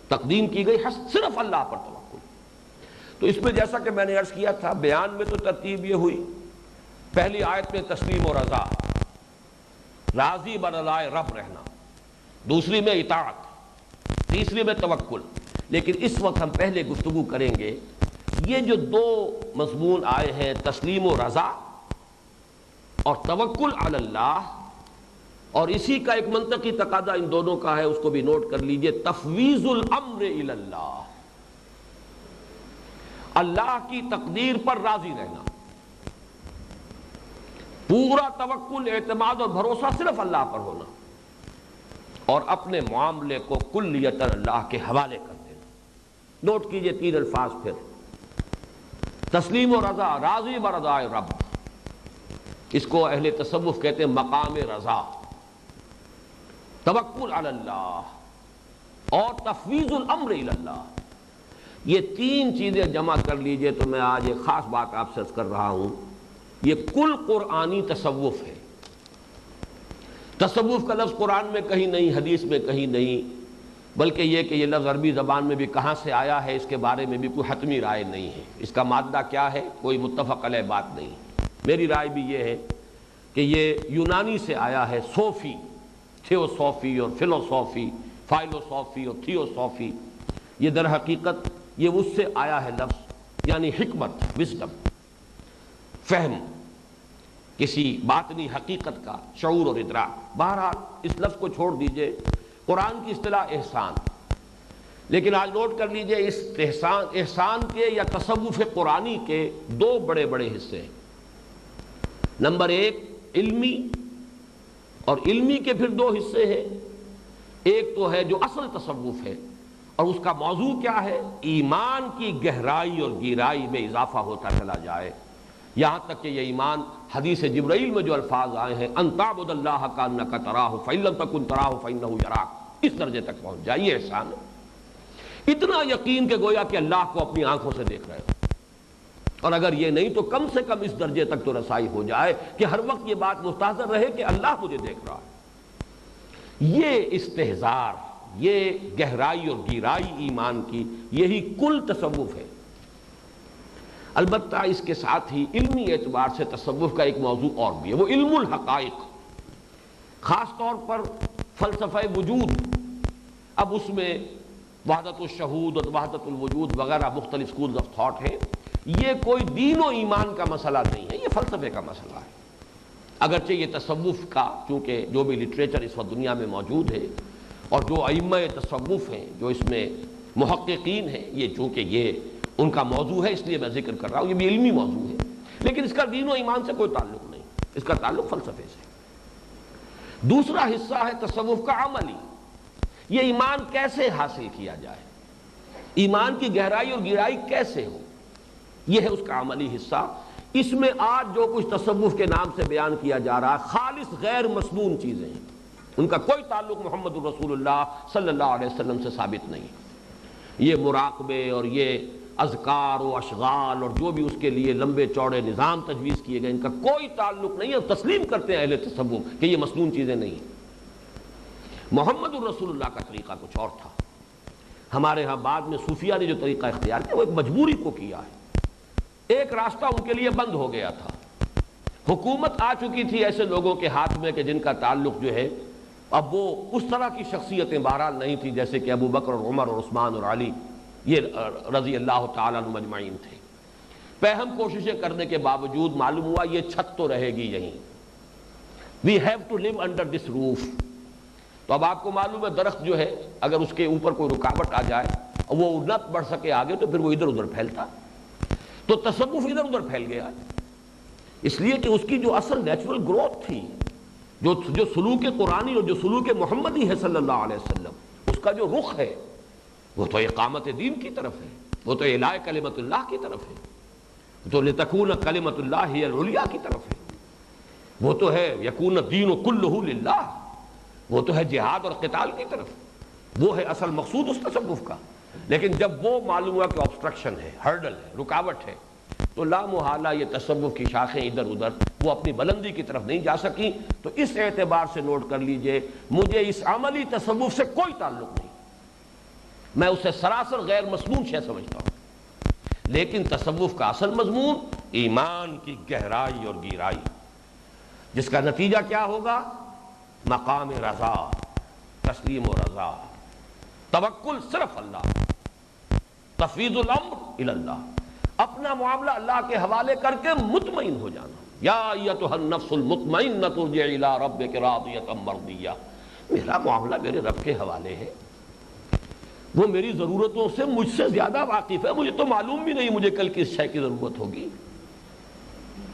تقدیم کی گئی حصر، صرف اللہ پر توکل۔ تو اس میں جیسا کہ میں نے عرض کیا تھا، بیان میں تو ترتیب یہ ہوئی، پہلی آیت میں تسلیم و رضا، راضی برضائے رب رہنا، دوسری میں اطاعت، تیسری میں توکل۔ لیکن اس وقت ہم پہلے گفتگو کریں گے یہ جو دو مضمون آئے ہیں، تسلیم و رضا اور توکل علی اللہ، اور اسی کا ایک منطقی تقاضا ان دونوں کا ہے، اس کو بھی نوٹ کر لیجئے، تفویض الامر الی اللہ، اللہ کی تقدیر پر راضی رہنا، پورا توکل، اعتماد اور بھروسہ صرف اللہ پر ہونا، اور اپنے معاملے کو کلیتاً اللہ کے حوالے کر دینا۔ نوٹ کیجئے تین الفاظ پھر، تسلیم و رضا، راضی برضائے رب، اس کو اہل تصوف کہتے ہیں مقام رضا، توکل علی اللہ اور تفویض الامر الی اللہ۔ یہ تین چیزیں جمع کر لیجئے تو میں آج ایک خاص بات آپ سے عرض کر رہا ہوں، یہ کل قرآنی تصوف ہے۔ تصوف کا لفظ قرآن میں کہیں نہیں، حدیث میں کہیں نہیں، بلکہ یہ کہ یہ لفظ عربی زبان میں بھی کہاں سے آیا ہے اس کے بارے میں بھی کوئی حتمی رائے نہیں ہے، اس کا مادہ کیا ہے کوئی متفق علیہ بات نہیں۔ میری رائے بھی یہ ہے کہ یہ یونانی سے آیا ہے، صوفی، تھیوسوفی اور فلوسوفی، فائلوسوفی اور تھیوسوفی، یہ در حقیقت یہ اس سے آیا ہے لفظ، یعنی حکمت، وزڈم، فہم کسی باطنی حقیقت کا، شعور اور ادراک۔ بہرحال اس لفظ کو چھوڑ دیجئے، قرآن کی اصطلاح احسان، لیکن آج نوٹ کر لیجئے اس احسان کے یا تصوف قرآنی کے دو بڑے بڑے حصے ہیں۔ نمبر ایک علمی، اور علمی کے پھر دو حصے ہیں، ایک تو ہے جو اصل تصوف ہے، اور اس کا موضوع کیا ہے، ایمان کی گہرائی اور گہرائی میں اضافہ ہوتا چلا جائے، یہاں تک کہ یہ ایمان حدیث جبرائیل میں جو الفاظ آئے ہیں، ان تعبد اللہ کانک تراہ فإن لم تکن تراہ فإنہ یراک، اس درجے تک پہنچ جائے، یہ احسان ہے۔ اتنا یقین کہ گویا کہ اللہ کو اپنی آنکھوں سے دیکھ رہے ہو، اور اگر یہ نہیں تو کم سے کم اس درجے تک تو رسائی ہو جائے کہ ہر وقت یہ بات مستحضر رہے کہ اللہ مجھے دیکھ رہا ہے۔ یہ استحضار، یہ گہرائی اور گہرائی ایمان کی، یہی کل تصوف ہے۔ البتہ اس کے ساتھ ہی علمی اعتبار سے تصوف کا ایک موضوع اور بھی ہے، وہ علم الحقائق، خاص طور پر فلسفہ وجود اب اس میں وحدت الشہود اور وحدت الوجود وغیرہ مختلف سکولز آف تھاٹ ہیں. یہ کوئی دین و ایمان کا مسئلہ نہیں ہے، یہ فلسفے کا مسئلہ ہے. اگرچہ یہ تصوف کا، چونکہ جو بھی لٹریچر اس وقت دنیا میں موجود ہے اور جو ائمہ تصوف ہیں، جو اس میں محققین ہیں، یہ چونکہ یہ ان کا موضوع ہے اس لیے میں ذکر کر رہا ہوں، یہ بھی علمی موضوع ہے، لیکن اس کا دین و ایمان سے کوئی تعلق نہیں، اس کا تعلق فلسفے سے. دوسرا حصہ ہے تصوف کا عملی. یہ ایمان کیسے حاصل کیا جائے، ایمان کی گہرائی اور گہرائی کیسے ہو، یہ ہے اس کا عملی حصہ. اس میں آج جو کچھ تصوف کے نام سے بیان کیا جا رہا ہے خالص غیر مسنون چیزیں ہیں، ان کا کوئی تعلق محمد الرسول اللہ صلی اللہ علیہ وسلم سے ثابت نہیں. یہ مراقبے اور یہ اذکار و اشغال اور جو بھی اس کے لیے لمبے چوڑے نظام تجویز کیے گئے، ان کا کوئی تعلق نہیں ہے. تسلیم کرتے ہیں اہل تصوف کہ یہ مسنون چیزیں نہیں ہیں. محمد الرسول اللہ کا طریقہ کچھ اور تھا. ہمارے ہاں بعد میں صوفیہ نے جو طریقہ اختیار کیا وہ ایک مجبوری کو کیا ہے. ایک راستہ ان کے لیے بند ہو گیا تھا. حکومت آ چکی تھی ایسے لوگوں کے ہاتھ میں کہ جن کا تعلق جو ہے اب وہ اس طرح کی شخصیتیں بہرحال نہیں تھی جیسے کہ ابو بکر اور عمر اور عثمان اور علی یہ رضی اللہ تعالیٰ عنہم اجمعین تھے. پہم کوششیں کرنے کے باوجود معلوم ہوا یہ چھت تو رہے گی یہیں. We have to live under this roof. تو اب آپ کو معلوم ہے درخت جو ہے اگر اس کے اوپر کوئی رکاوٹ آ جائے اور وہ نہ بڑھ سکے آگے تو پھر وہ ادھر ادھر پھیلتا. تو تصوف ادھر ادھر پھیل گیا اس لیے کہ اس کی جو اصل نیچرل گروتھ تھی، جو سلوک قرآنی اور جو سلوک محمدی ہے صلی اللہ علیہ وسلم، اس کا جو رخ ہے وہ تو اقامت دین کی طرف ہے، وہ تو اعلاء کلمت اللہ کی طرف ہے، وہ تو لتکون کلمت اللہ ہی العلیٰ کی طرف ہے، وہ تو ہے یکون الدین کلہ للہ، وہ تو ہے جہاد اور قتال کی طرف. وہ ہے اصل مقصود اس تصوف کا. لیکن جب وہ معلوم ہوا کہ آبسٹرکشن ہے، ہرڈل ہے، رکاوٹ ہے، تو لا محالہ یہ تصوف کی شاخیں ادھر ادھر وہ اپنی بلندی کی طرف نہیں جا سکیں. تو اس اعتبار سے نوٹ کر لیجئے مجھے اس عملی تصوف سے کوئی تعلق نہیں، میں اسے سراسر غیر مسنون شے سمجھتا ہوں. لیکن تصوف کا اصل مضمون ایمان کی گہرائی اور گہرائی، جس کا نتیجہ کیا ہوگا؟ مقام رضا، تسلیم و رضا، توکل صرف اللہ، تفویض الامر الی اللہ، اپنا معاملہ اللہ کے حوالے کر کے مطمئن ہو جانا. یا ایتھا النفس المطمئنۃ ارجعی الی ربک راضیۃ مرضیہ. میرا معاملہ میرے رب کے حوالے ہے، وہ میری ضرورتوں سے مجھ سے زیادہ واقف ہے. مجھے تو معلوم بھی نہیں مجھے کل کس شے کی ضرورت ہوگی،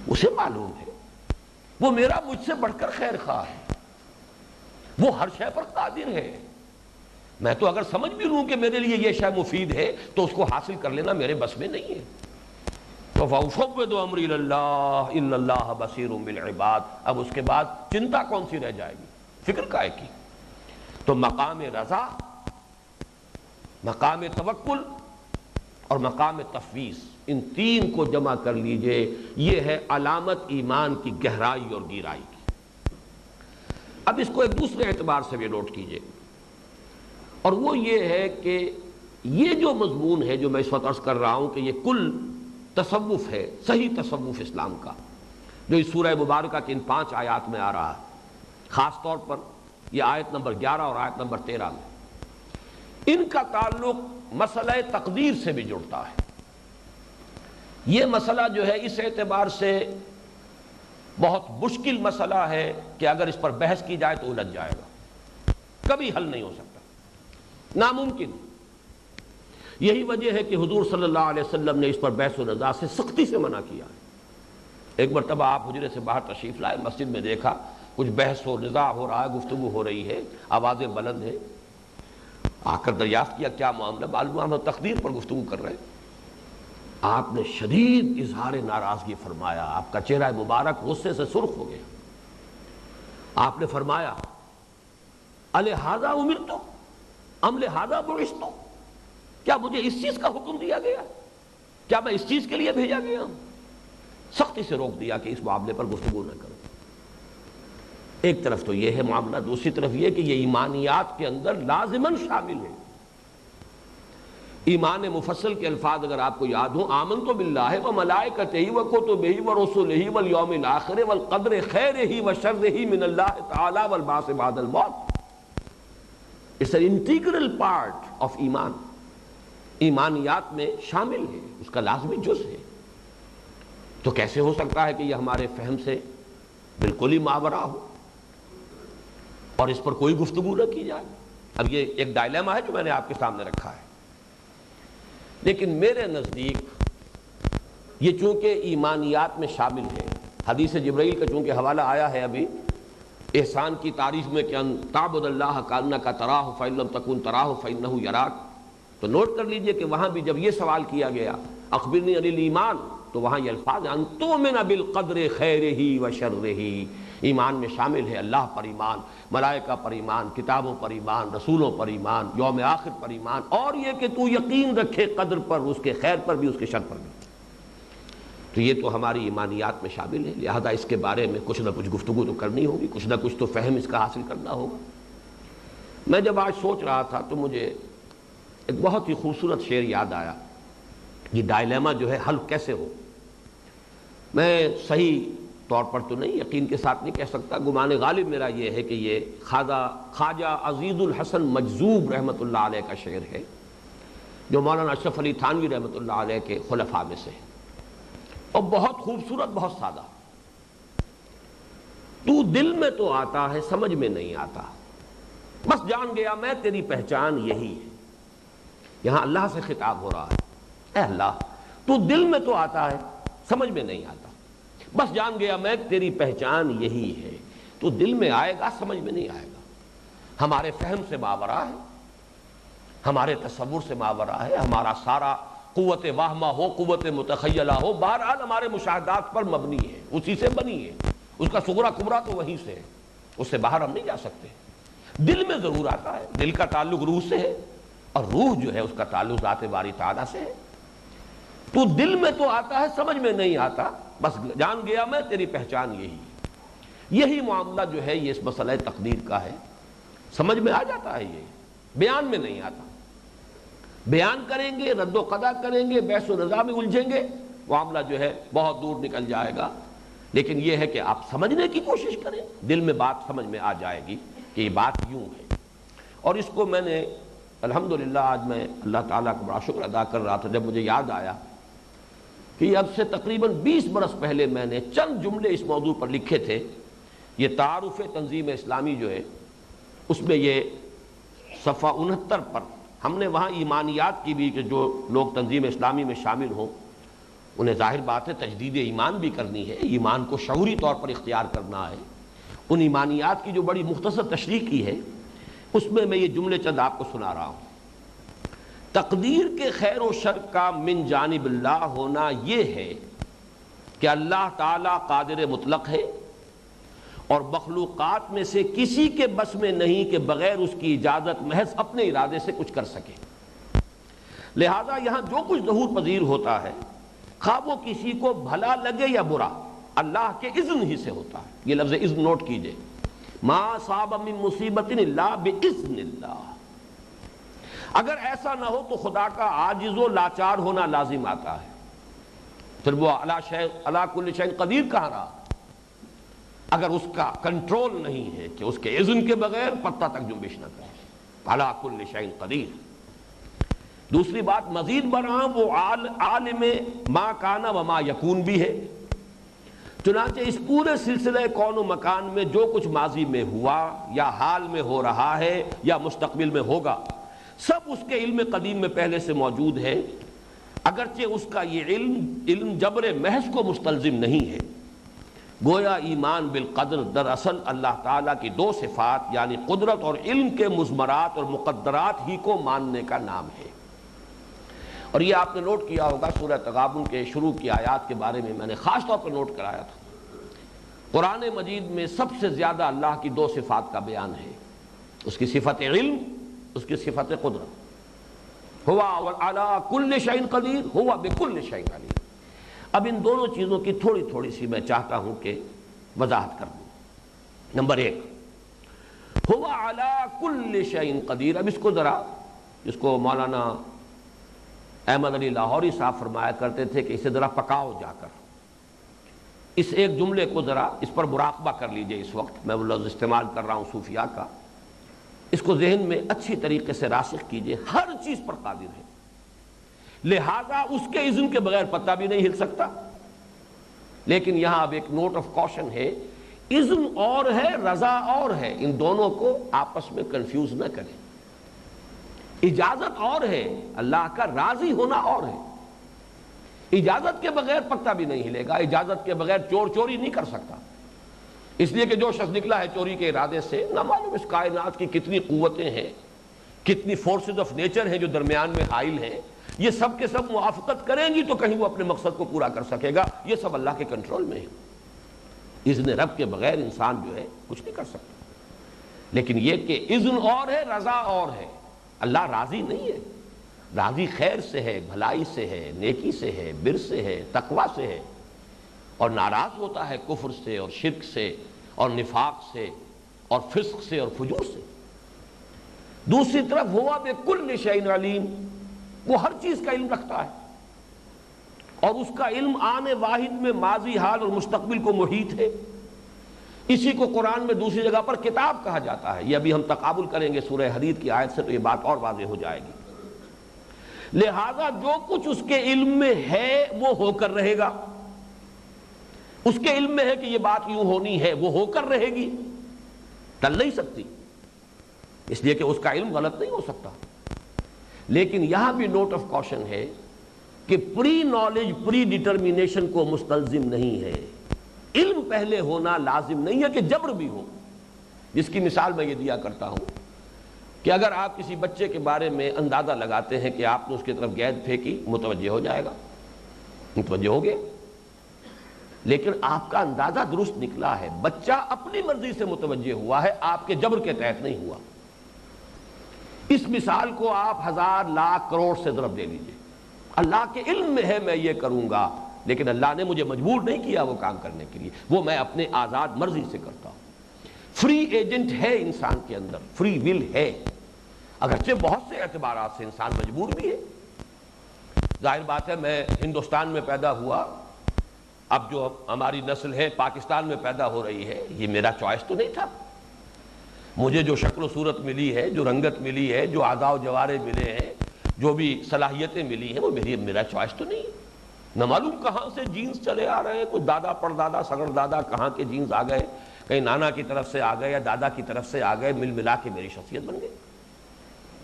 اسے معلوم ہے. وہ میرا مجھ سے بڑھ کر خیر خواہ ہے، وہ ہر شے پر قادر ہے. میں تو اگر سمجھ بھی لوں کہ میرے لیے یہ شے مفید ہے تو اس کو حاصل کر لینا میرے بس میں نہیں ہے. تو فَأُفَوِّضُ أَمْرِي إِلَى اللَّهِ إِنَّ اللَّهَ بَصِيرٌ بِالْعِبَادِ. اب اس کے بعد چنتا کون سی رہ جائے گی، فکر کائے کی. تو مقام رضا، مقام توکل اور مقام تفویض، ان تین کو جمع کر لیجئے، یہ ہے علامت ایمان کی گہرائی اور گہرائی کی. اب اس کو ایک دوسرے اعتبار سے بھی نوٹ کیجئے، اور وہ یہ ہے کہ یہ جو مضمون ہے جو میں اس وقت عرض کر رہا ہوں کہ یہ کل تصوف ہے، صحیح تصوف اسلام کا، جو اس سورہ مبارکہ کے ان 5 آیات میں آ رہا ہے، خاص طور پر یہ آیت نمبر 11 اور آیت نمبر 13 میں، ان کا تعلق مسئلہ تقدیر سے بھی جڑتا ہے. یہ مسئلہ جو ہے اس اعتبار سے بہت مشکل مسئلہ ہے کہ اگر اس پر بحث کی جائے تو الجھ جائے گا، کبھی حل نہیں ہو سکتا، ناممکن. یہی وجہ ہے کہ حضور صلی اللہ علیہ وسلم نے اس پر بحث و نزاع سے سختی سے منع کیا ہے. ایک مرتبہ آپ حجرے سے باہر تشریف لائے، مسجد میں دیکھا کچھ بحث و نزاع ہو رہا ہے، گفتگو ہو رہی ہے، آوازیں بلند ہیں. آ کر دریافت کیا کیا معاملہ، معلوم ہم تقدیر پر گفتگو کر رہے ہیں. آپ نے شدید اظہار ناراضگی فرمایا، آپ کا چہرہ مبارک غصے سے سرخ ہو گیا. آپ نے فرمایا الہذا امرت ام لہذا بعثت، کیا مجھے اس چیز کا حکم دیا گیا، کیا میں اس چیز کے لیے بھیجا گیا ہوں؟ سختی سے روک دیا کہ اس معاملے پر گفتگو نہ کرو. ایک طرف تو یہ ہے معاملہ، دوسری طرف یہ کہ یہ ایمانیات کے اندر لازماً شامل ہے. ایمان مفصل کے الفاظ اگر آپ کو یاد ہوں، آمنت باللہ وملائکتہ وکتبہ ورسلہ والیوم الآخر والقدر خیرہ وشرہ من اللہ تعالی والبعث بعد الموت. It's an integral part of ایمان، ایمانیات میں شامل ہے، اس کا لازمی جز ہے۔ تو کیسے ہو سکتا ہے کہ یہ ہمارے فہم سے بالکل ہی ماورا ہو اور اس پر کوئی گفتگو نہ کی جائے؟ اب یہ ایک ڈائلیما ہے جو میں نے آپ کے سامنے رکھا ہے، لیکن میرے نزدیک یہ چونکہ ایمانیات میں شامل ہے، حدیث جبرائیل کا چونکہ حوالہ آیا ہے ابھی احسان کی تعریف میں کہ ان تعبد اللہ کانک تراہ فإن لم تکن تراہ فإنہ یراک، تو نوٹ کر لیجئے کہ وہاں بھی جب یہ سوال کیا گیا اخبرنی عن الایمان، تو وہاں یہ الفاظ ان تؤمن بالقدر خیرہ وشرہ، ایمان میں شامل ہے اللہ پر ایمان، ملائکہ پر ایمان، کتابوں پر ایمان، رسولوں پر ایمان، یوم آخر پر ایمان، اور یہ کہ تو یقین رکھے قدر پر، اس کے خیر پر بھی اس کے شر پر بھی۔ تو یہ تو ہماری ایمانیات میں شامل ہے، لہذا اس کے بارے میں کچھ نہ کچھ گفتگو تو کرنی ہوگی، کچھ نہ کچھ تو فہم اس کا حاصل کرنا ہوگا۔ میں جب آج سوچ رہا تھا تو مجھے ایک بہت ہی خوبصورت شعر یاد آیا، یہ ڈائلیما جو ہے حل کیسے ہو۔ میں صحیح طور پر تو نہیں، یقین کے ساتھ نہیں کہہ سکتا، گمان غالب میرا یہ ہے کہ یہ خواجہ عزیز الحسن مجذوب رحمۃ اللہ علیہ کا شعر ہے، جو مولانا اشرف علی تھانوی رحمۃ اللہ علیہ کے خلفاء میں سے ہے، اور بہت خوبصورت، بہت سادہ۔ تو دل میں تو آتا ہے سمجھ میں نہیں آتا، بس جان گیا میں تیری پہچان یہی ہے۔ یہاں اللہ سے خطاب ہو رہا ہے، اے اللہ تو دل میں تو آتا ہے سمجھ میں نہیں آتا، بس جان گیا میں تیری پہچان یہی ہے۔ تو دل میں آئے گا سمجھ میں نہیں آئے گا، ہمارے فہم سے ماورا ہے، ہمارے تصور سے ماورا ہے، ہمارا سارا قوت واہمہ ہو، قوت متخیلہ ہو، بہرحال ہمارے مشاہدات پر مبنی ہے، اسی سے بنی ہے، اس کا صغرا کبرا تو وہیں سے ہے، اس سے باہر ہم نہیں جا سکتے۔ دل میں ضرور آتا ہے، دل کا تعلق روح سے ہے، اور روح جو ہے اس کا تعلق ذات باری تعالیٰ سے ہے۔ تو دل میں تو آتا ہے سمجھ میں نہیں آتا، بس جان گیا میں تیری پہچان یہی ہے۔ یہی معاملہ جو ہے یہ اس مسئلہ تقدیر کا ہے، سمجھ میں آ جاتا ہے، یہ بیان میں نہیں آتا۔ بیان کریں گے، رد و قضا کریں گے، بحث و نظا میں الجھیں گے، معاملہ جو ہے بہت دور نکل جائے گا۔ لیکن یہ ہے کہ آپ سمجھنے کی کوشش کریں، دل میں بات سمجھ میں آ جائے گی کہ یہ بات یوں ہے۔ اور اس کو میں نے الحمدللہ آج میں اللہ تعالیٰ کا بڑا شکر ادا کر رہا تھا جب مجھے یاد آیا کہ اب سے تقریباً 20 برس پہلے میں نے چند جملے اس موضوع پر لکھے تھے۔ یہ تعارف تنظیم اسلامی جو ہے اس میں یہ صفحہ 69 پر ہم نے وہاں ایمانیات کی بھی، کہ جو لوگ تنظیم اسلامی میں شامل ہوں انہیں ظاہر بات ہے تجدید ایمان بھی کرنی ہے، ایمان کو شعوری طور پر اختیار کرنا ہے، ان ایمانیات کی جو بڑی مختصر تشریح کی ہے اس میں یہ جملے چند آپ کو سنا رہا ہوں۔ تقدیر کے خیر و شر کا من جانب اللہ ہونا یہ ہے کہ اللہ تعالیٰ قادر مطلق ہے اور مخلوقات میں سے کسی کے بس میں نہیں کہ بغیر اس کی اجازت محض اپنے ارادے سے کچھ کر سکے، لہذا یہاں جو کچھ ظہور پذیر ہوتا ہے خواہ وہ کسی کو بھلا لگے یا برا اللہ کے اذن ہی سے ہوتا ہے۔ یہ لفظ اذن نوٹ کیجئے، ما صاب من مصیبت الا باذن اللہ۔ اگر ایسا نہ ہو تو خدا کا عاجز و لاچار ہونا لازم آتا ہے، پھر وہ علی کل شیء قدیر کہاں رہا اگر اس کا کنٹرول نہیں ہے کہ اس کے اذن کے بغیر پتہ تک جنبش نہ کرے، علی کل شیء قدیر۔ دوسری بات مزید برآں وہ عالم ما کان و ما یکون بھی ہے، چنانچہ اس پورے سلسلہ کون و مکان میں جو کچھ ماضی میں ہوا یا حال میں ہو رہا ہے یا مستقبل میں ہوگا سب اس کے علم قدیم میں پہلے سے موجود ہے، اگرچہ اس کا یہ علم جبر محض کو مستلزم نہیں ہے۔ گویا ایمان بالقدر دراصل اللہ تعالیٰ کی دو صفات یعنی قدرت اور علم کے مضمرات اور مقدرات ہی کو ماننے کا نام ہے۔ اور یہ آپ نے نوٹ کیا ہوگا سورہ تغابن کے شروع کی آیات کے بارے میں نے خاص طور پر نوٹ کرایا تھا، قرآن مجید میں سب سے زیادہ اللہ کی دو صفات کا بیان ہے، اس کی صفت علم، اس کی صفت قدرت۔ ہوا علی کل شیء قدیر، ہوا بکل شیء علیم۔ اب ان دونوں چیزوں کی تھوڑی تھوڑی سی میں چاہتا ہوں کہ وضاحت کر دوں۔ نمبر 1، ہوا علی کل شیء قدیر۔ اب اس کو ذرا، جس کو مولانا احمد علی لاہوری صاحب فرمایا کرتے تھے کہ اسے ذرا پکاؤ جا کر، اس ایک جملے کو ذرا اس پر مراقبہ کر لیجئے۔ اس وقت میں وہ لفظ استعمال کر رہا ہوں صوفیاء کا، اس کو ذہن میں اچھی طریقے سے راسخ کیجئے، ہر چیز پر قادر ہے، لہذا اس کے اذن کے بغیر پتہ بھی نہیں ہل سکتا۔ لیکن یہاں اب ایک نوٹ آف کوشن ہے، اذن اور ہے، رضا اور ہے، ان دونوں کو آپس میں کنفیوز نہ کریں۔ اجازت اور ہے، اللہ کا راضی ہونا اور ہے۔ اجازت کے بغیر پتہ بھی نہیں ہلے گا، اجازت کے بغیر چور چوری نہیں کر سکتا، اس لیے کہ جو شخص نکلا ہے چوری کے ارادے سے، نہ معلوم اس کائنات کی کتنی قوتیں ہیں، کتنی فورسز آف نیچر ہیں جو درمیان میں حائل ہیں، یہ سب کے سب موافقت کریں گی تو کہیں وہ اپنے مقصد کو پورا کر سکے گا، یہ سب اللہ کے کنٹرول میں ہے۔ اذن رب کے بغیر انسان جو ہے کچھ نہیں کر سکتا۔ لیکن یہ کہ اذن اور ہے، رضا اور ہے۔ اللہ راضی نہیں ہے، راضی خیر سے ہے، بھلائی سے ہے، نیکی سے ہے، بر سے ہے، تقوی سے ہے، اور ناراض ہوتا ہے کفر سے اور شرک سے اور نفاق سے اور فسق سے اور فجور سے۔ دوسری طرف ہوا بکل شیء علیم، وہ ہر چیز کا علم رکھتا ہے، اور اس کا علم آن واحد میں ماضی، حال اور مستقبل کو محیط ہے۔ اسی کو قرآن میں دوسری جگہ پر کتاب کہا جاتا ہے۔ یہ ابھی ہم تقابل کریں گے سورہ حدید کی آیت سے تو یہ بات اور واضح ہو جائے گی۔ لہذا جو کچھ اس کے علم میں ہے وہ ہو کر رہے گا، اس کے علم میں ہے کہ یہ بات یوں ہونی ہے، وہ ہو کر رہے گی، ٹل نہیں سکتی، اس لیے کہ اس کا علم غلط نہیں ہو سکتا۔ لیکن یہاں بھی نوٹ آف کوشن ہے کہ پری نالج پری ڈٹرمینیشن کو مستلزم نہیں ہے، علم پہلے ہونا لازم نہیں ہے کہ جبر بھی ہو۔ جس کی مثال میں یہ دیا کرتا ہوں کہ اگر آپ کسی بچے کے بارے میں اندازہ لگاتے ہیں کہ آپ نے اس کی طرف گیند پھینکی، متوجہ ہو جائے گا، متوجہ ہو گئے، لیکن آپ کا اندازہ درست نکلا ہے، بچہ اپنی مرضی سے متوجہ ہوا ہے، آپ کے جبر کے تحت نہیں ہوا۔ اس مثال کو آپ ہزار لاکھ کروڑ سے ضرب دے لیجئے، اللہ کے علم میں ہے میں یہ کروں گا، لیکن اللہ نے مجھے مجبور نہیں کیا وہ کام کرنے کے لیے، وہ میں اپنے آزاد مرضی سے کرتا ہوں۔ فری ایجنٹ ہے انسان کے اندر، فری ول ہے، اگرچہ بہت سے اعتبارات سے انسان مجبور بھی ہے۔ ظاہر بات ہے میں ہندوستان میں پیدا ہوا، اب جو ہماری نسل ہے پاکستان میں پیدا ہو رہی ہے، یہ میرا چوائس تو نہیں تھا۔ مجھے جو شکل و صورت ملی ہے، جو رنگت ملی ہے، جو اعضاء و جوارے ملے ہیں، جو بھی صلاحیتیں ملی ہیں، وہ میرا چوائس تو نہیں ہے۔ نہ معلوم کہاں سے جینز چلے آ رہے ہیں، کچھ دادا پردادا سگڑ دادا کہاں کے جینز آ گئے، کہیں نانا کی طرف سے آ گئے یا دادا کی طرف سے آ گئے، مل ملا کے میری شخصیت بن گئی،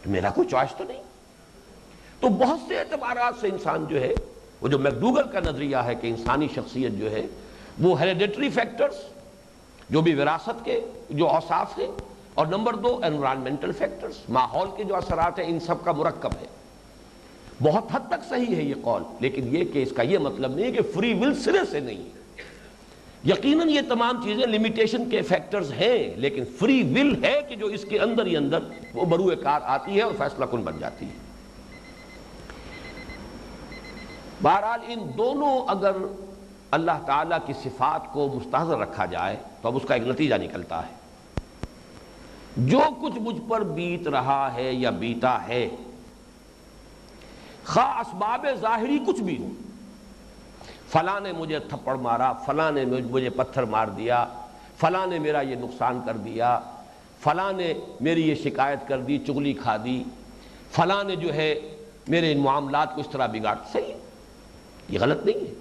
میرا کوئی چوائس تو نہیں۔ تو بہت سے اعتبارات سے انسان جو ہے، وہ جو میکڈوگل کا نظریہ ہے کہ انسانی شخصیت جو ہے وہ ہیریڈیٹری فیکٹرز، جو بھی وراثت کے جو اوصاف ہیں، اور نمبر دو انوائرمنٹل فیکٹرز، ماحول کے جو اثرات ہیں، ان سب کا مرکب ہے۔ بہت حد تک صحیح ہے یہ قول، لیکن یہ کہ اس کا یہ مطلب نہیں ہے کہ فری ول سرے سے نہیں ہے۔ یقیناً یہ تمام چیزیں لمیٹیشن کے فیکٹرز ہیں، لیکن فری ول ہے کہ جو اس کے اندر ہی اندر وہ بروئے کار آتی ہے اور فیصلہ کن بن جاتی ہے۔ بہرحال ان دونوں اگر اللہ تعالیٰ کی صفات کو مستحضر رکھا جائے تو اب اس کا ایک نتیجہ نکلتا ہے، جو کچھ مجھ پر بیت رہا ہے یا بیتا ہے، خواہ اسباب ظاہری کچھ بھی ہو، فلاں نے مجھے تھپڑ مارا، فلاں نے مجھے پتھر مار دیا، فلاں نے میرا یہ نقصان کر دیا، فلاں نے میری یہ شکایت کر دی، چغلی کھا دی، فلاں نے جو ہے میرے ان معاملات کو اس طرح بگاڑ، صحیح، یہ غلط نہیں ہے،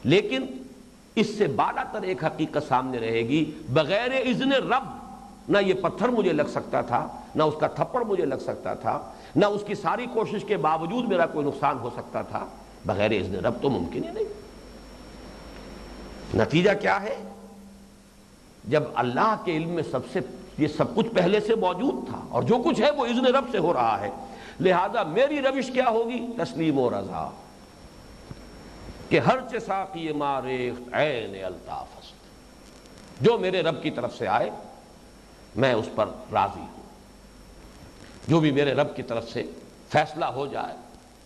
لیکن اس سے بالا تر ایک حقیقت سامنے رہے گی، بغیر اذن رب نہ یہ پتھر مجھے لگ سکتا تھا، نہ اس کا تھپڑ مجھے لگ سکتا تھا، نہ اس کی ساری کوشش کے باوجود میرا کوئی نقصان ہو سکتا تھا، بغیر اذن رب تو ممکن ہی نہیں۔ نتیجہ کیا ہے؟ جب اللہ کے علم میں یہ سب کچھ پہلے سے موجود تھا اور جو کچھ ہے وہ اذن رب سے ہو رہا ہے، لہذا میری روش کیا ہوگی؟ تسلیم و رضا، کہ ہر چہ ساقی ما ریخت عین الطاف است، جو میرے رب کی طرف سے آئے میں اس پر راضی ہوں، جو بھی میرے رب کی طرف سے فیصلہ ہو جائے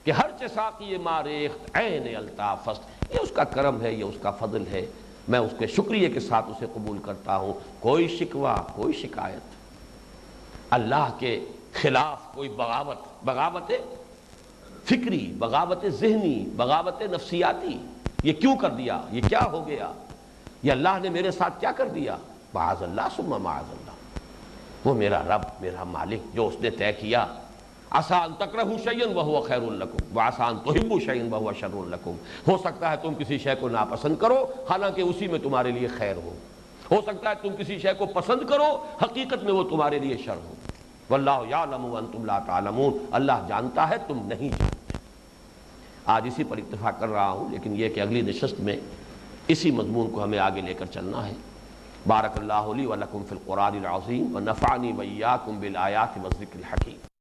کہ ہر چہ ساقی ما ریخت عین الطاف است، یہ اس کا کرم ہے، یہ اس کا فضل ہے، میں اس کے شکریہ کے ساتھ اسے قبول کرتا ہوں، کوئی شکوہ کوئی شکایت، اللہ کے خلاف کوئی بغاوت فکری، بغاوت ذہنی، بغاوت نفسیاتی، یہ کیوں کر دیا، یہ کیا ہو گیا، یہ اللہ نے میرے ساتھ کیا کر دیا، معاذ اللہ ثم معاذ اللہ، وہ میرا رب، میرا مالک جو اس نے طے کیا، عسیٰ ان تکرہوا شیئا وہو خیر لکم وعسیٰ ان تحبوا شیئا وہو شر لکم، ہو سکتا ہے تم کسی شے کو ناپسند کرو حالانکہ اسی میں تمہارے لیے خیر ہو سکتا ہے تم کسی شے کو پسند کرو حقیقت میں وہ تمہارے لیے شر ہو، واللہ یعلم وانتم لا تعلمون، اللہ جانتا ہے تم نہیں جانتے۔ آج اسی پر اتفاق کر رہا ہوں، لیکن یہ کہ اگلی نشست میں اسی مضمون کو ہمیں آگے لے کر چلنا ہے۔ بارک اللہ لی ولکم فی القرآن العظیم ونفعنی وإیاکم بالآیات والذکر الحکیم۔